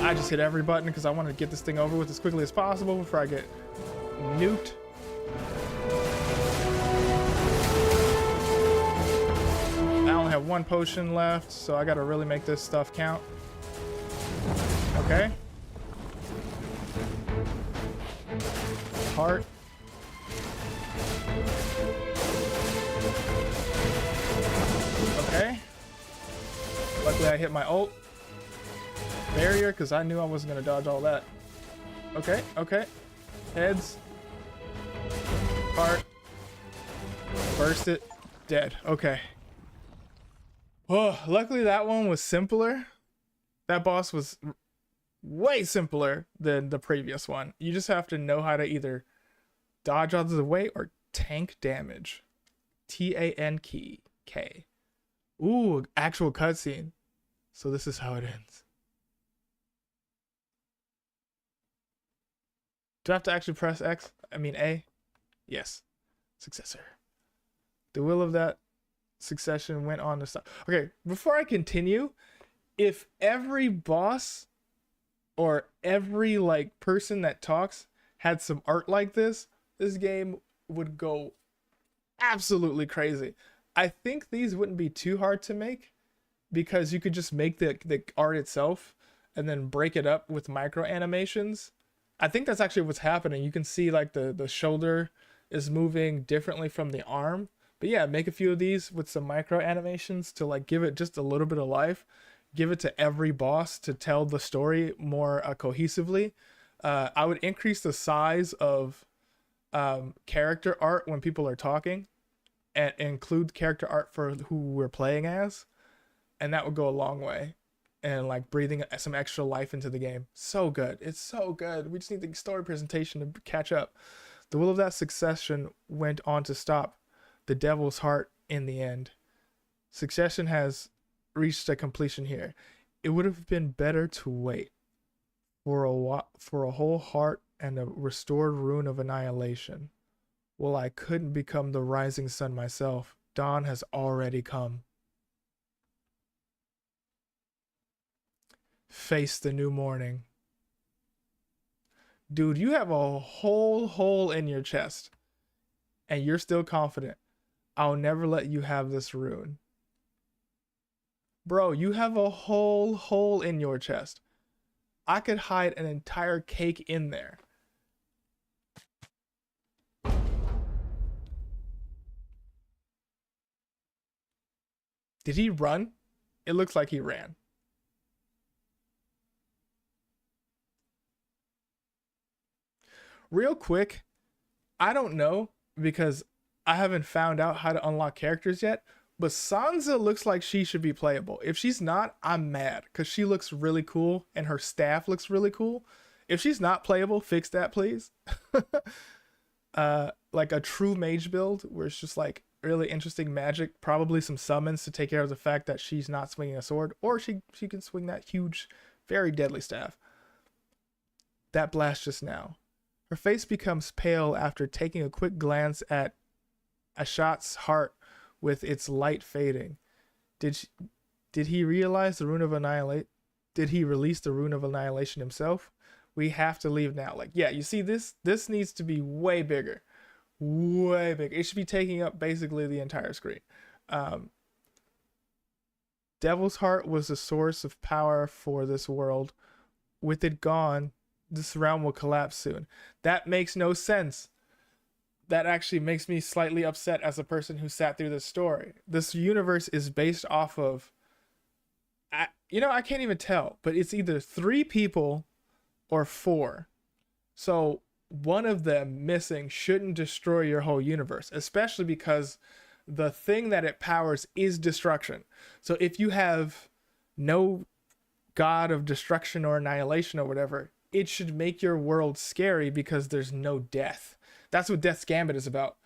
I just hit every button because I want to get this thing over with as quickly as possible before I get nuked. I only have have 1 potion left, so I gotta really make this stuff count. Okay. Heart. Okay. Luckily I hit my ult. Barrier, because I knew I wasn't going to dodge all that. Okay, okay. Heads. Heart. Burst it. Dead. Okay. Oh, luckily that one was simpler. That boss was way simpler than the previous one. You just have to know how to either dodge out of the way or tank damage. T-A-N-K. Ooh, actual cutscene. So this is how it ends. Do I have to actually press X? I mean A? Yes. Successor. The will of that succession went on to stop. Okay, before I continue, if every boss or every like person that talks had some art like this game would go absolutely crazy. I think these wouldn't be too hard to make because you could just make the art itself and then break it up with micro animations. I think that's actually what's happening. You can see like the shoulder is moving differently from the arm. But yeah, make a few of these with some micro animations to like give it just a little bit of life. Give it to every boss to tell the story more cohesively. I would increase the size of character art when people are talking and include character art for who we're playing as. And that would go a long way. And like breathing some extra life into the game. So good. It's so good. We just need the story presentation to catch up. The will of that succession went on to stop the devil's heart in the end. Succession has reached a completion here. It would have been better to wait for a whole heart and a restored rune of annihilation. Well, I couldn't become the rising sun myself. Dawn has already come. Face the new morning. Dude, you have a whole hole in your chest and you're still confident. I'll never let you have this rune. Bro, you have a whole hole in your chest. I could hide an entire cake in there. Did he run? It looks like he ran. Real quick, I don't know because I haven't found out how to unlock characters yet, but Sansa looks like she should be playable. If she's not, I'm mad because she looks really cool and her staff looks really cool. If she's not playable, fix that, please. Like a true mage build where it's just like really interesting magic, probably some summons to take care of the fact that she's not swinging a sword, or she can swing that huge, very deadly staff. That blast just now. Her face becomes pale after taking a quick glance at Ashat's heart with its light fading. Did he realize the rune of annihilate? Did he release the rune of annihilation himself? We have to leave now. Like, yeah, you see this needs to be way bigger. Way bigger. It should be taking up basically the entire screen. Devil's heart was the source of power for this world. With it gone, this realm will collapse soon. That makes no sense. That actually makes me slightly upset as a person who sat through this story. This universe is based off of, I can't even tell, but it's either 3 people or 4. So one of them missing shouldn't destroy your whole universe, especially because the thing that it powers is destruction. So if you have no god of destruction or annihilation or whatever, it should make your world scary because there's no death. That's what Death's Gambit is about.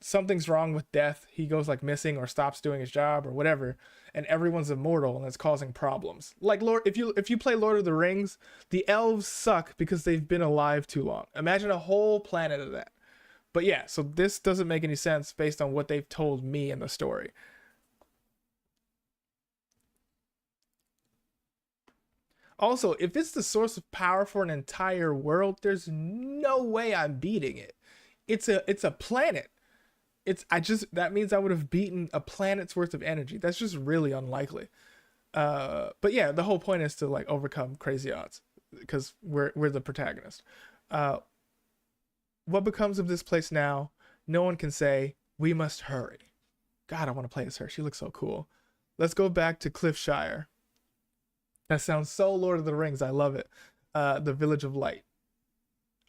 Something's wrong with Death. He goes like missing or stops doing his job or whatever, and everyone's immortal and it's causing problems. Like if you play Lord of the Rings, the elves suck because they've been alive too long. Imagine a whole planet of that. But yeah, so this doesn't make any sense based on what they've told me in the story. Also, if it's the source of power for an entire world, there's no way I'm beating it. It's a planet. that means I would have beaten a planet's worth of energy. That's just really unlikely. But yeah, the whole point is to like overcome crazy odds because we're the protagonist. What becomes of this place now? No one can say. We must hurry. God, I want to play as her. She looks so cool. Let's go back to Cliffshire. That sounds so Lord of the Rings. I love it. The Village of Light.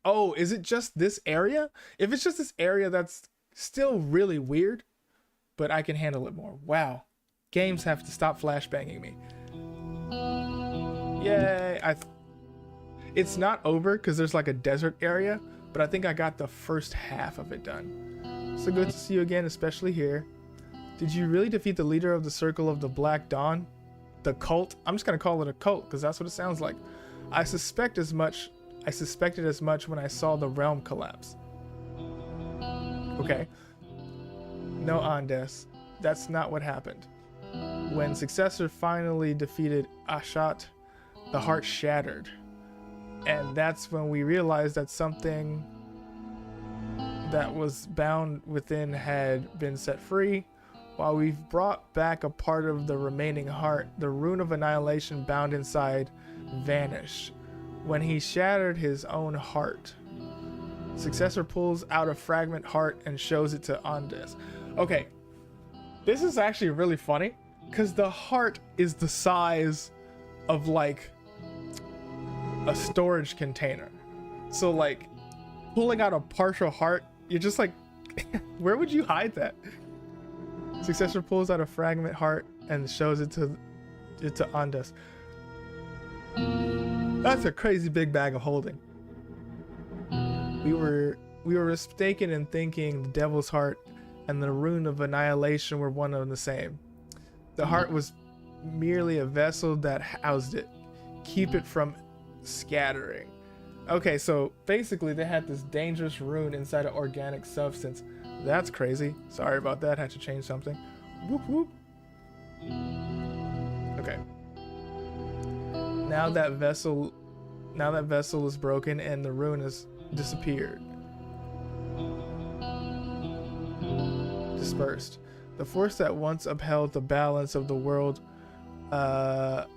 Oh, is it just this area? If it's just this area, that's still really weird, but I can handle it more. Wow. Games have to stop flashbanging me. Yay. It's not over because there's like a desert area, but I think I got the first half of it done. So good to see you again, especially here. Did you really defeat the leader of the Circle of the Black Dawn? The cult? I'm just going to call it a cult because that's what it sounds like. I suspected as much when I saw the realm collapse. Okay. No, Andes. That's not what happened. When Successor finally defeated Ashat, the heart shattered. And that's when we realized that something that was bound within had been set free. While we've brought back a part of the remaining heart, the rune of annihilation bound inside vanished. When he shattered his own heart, Successor pulls out a fragment heart and shows it to Andes. Okay, this is actually really funny because the heart is the size of like a storage container. So like pulling out a partial heart, you're just like, where would you hide that? Successor pulls out a fragment heart and shows it to Andes. That's a crazy big bag of holding. We were mistaken in thinking the devil's heart and the rune of annihilation were one and the same. The heart was merely a vessel that housed it. Keep it from scattering. Okay, so basically they had this dangerous rune inside an organic substance. That's crazy. Sorry about that. Had to change something. Whoop whoop. Okay. Now that vessel is broken and the rune has disappeared. Dispersed. The force that once upheld the balance of the world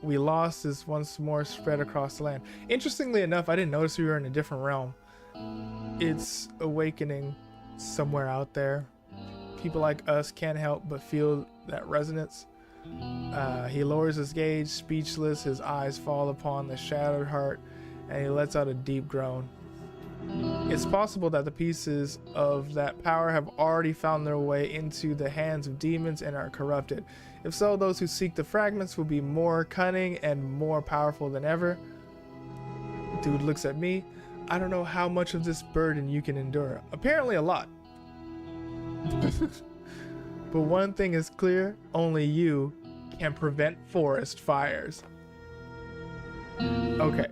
we lost is once more spread across the land. Interestingly enough, I didn't notice we were in a different realm. It's awakening somewhere out there. People like us can't help but feel that resonance. He lowers his gaze, speechless. His eyes fall upon the shattered heart, and he lets out a deep groan. It's possible that the pieces of that power have already found their way into the hands of demons and are corrupted. If so, those who seek the fragments will be more cunning and more powerful than ever. Dude looks at me. I don't know how much of this burden you can endure. Apparently a lot. But one thing is clear, only you can prevent forest fires. Okay.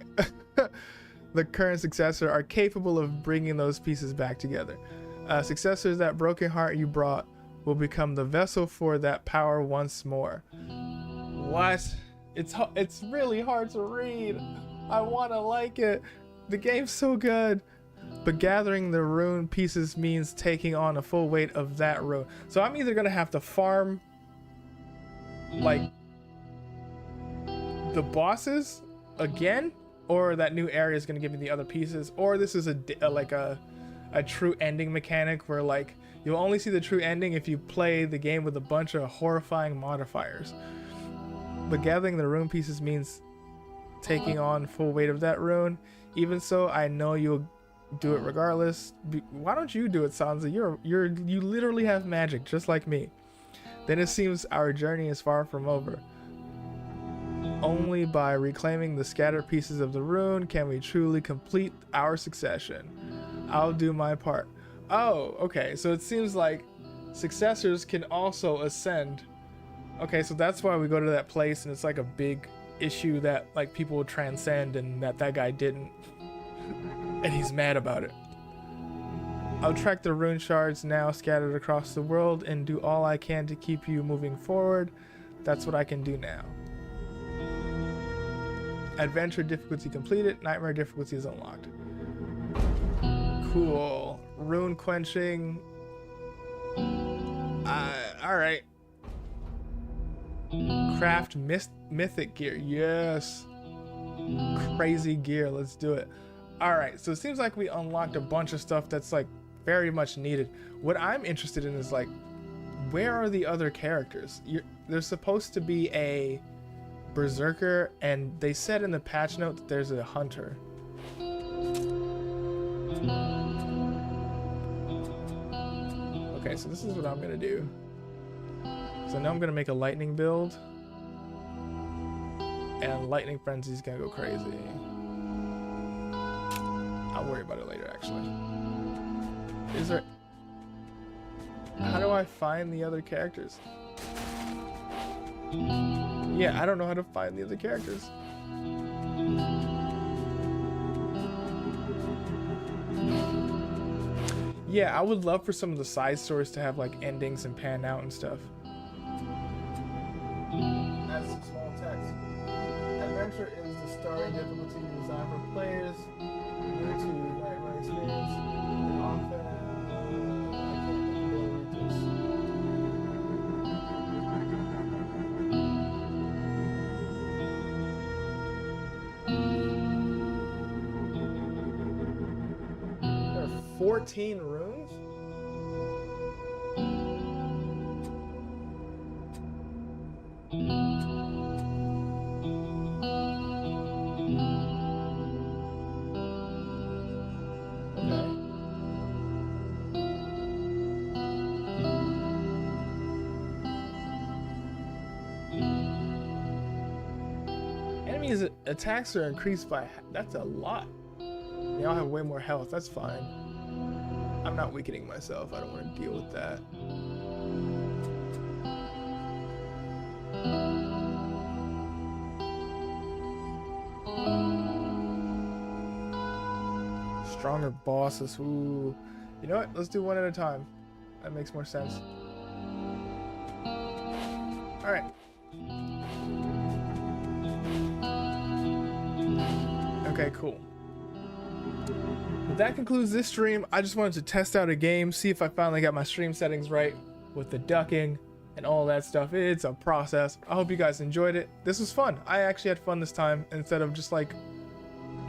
The current Successor are capable of bringing those pieces back together. Successors, that broken heart you brought will become the vessel for that power once more. What? It's really hard to read. I want to like it. The game's so good. But gathering the rune pieces means taking on a full weight of that rune. So I'm either going to have to farm like the bosses again, or that new area is going to give me the other pieces, or this is a true ending mechanic where like you'll only see the true ending if you play the game with a bunch of horrifying modifiers. But gathering the rune pieces means taking on full weight of that rune. Even so, I know you'll do it regardless. Why don't you do it, Sansa? You literally have magic just like me. Then it seems our journey is far from over. Only by reclaiming the scattered pieces of the rune can we truly complete our succession. I'll do my part. Oh, okay, so it seems like successors can also ascend. Okay, so that's why we go to that place and it's like a big issue that like people will transcend and that guy didn't. And he's mad about it. I'll track the rune shards now scattered across the world and do all I can to keep you moving forward. That's what I can do now. Adventure difficulty completed. Nightmare difficulty is unlocked. Cool. Rune quenching. All right. Craft mythic gear. Yes. Crazy gear. Let's do it. All right. So it seems like we unlocked a bunch of stuff that's like very much needed. What I'm interested in is like, where are the other characters? There's supposed to be a berserker, and they said in the patch note that there's a hunter. Okay, so this is what I'm gonna do. So now I'm gonna make a lightning build, and lightning frenzy's gonna go crazy. I'll worry about it later, actually. Is there... How do I find the other characters? Yeah, I don't know how to find the other characters. Yeah, I would love for some of the side stories to have like endings and pan out and stuff. Add some small text. Adventure is the starting difficulty designed for players new to Night Run experience. And often, I can't really read this. There are 14 runes? Enemies attacks are increased by... That's a lot. They all have way more health. That's fine. I'm not weakening myself. I don't want to deal with that. Stronger bosses. Ooh. You know what? Let's do one at a time. That makes more sense. Alright. Okay, cool. But that concludes this stream. I just wanted to test out a game, see if I finally got my stream settings right with the ducking and all that stuff. It's a process. I hope you guys enjoyed it. This was fun. I actually had fun this time instead of just like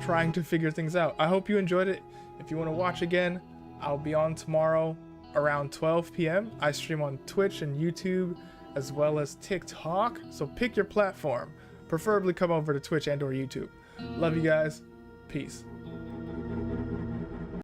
trying to figure things out. I hope you enjoyed it. If you want to watch again, I'll be on tomorrow around 12 p.m. I stream on Twitch and YouTube as well as TikTok. So pick your platform. Preferably come over to Twitch and or YouTube. Love you guys. Peace.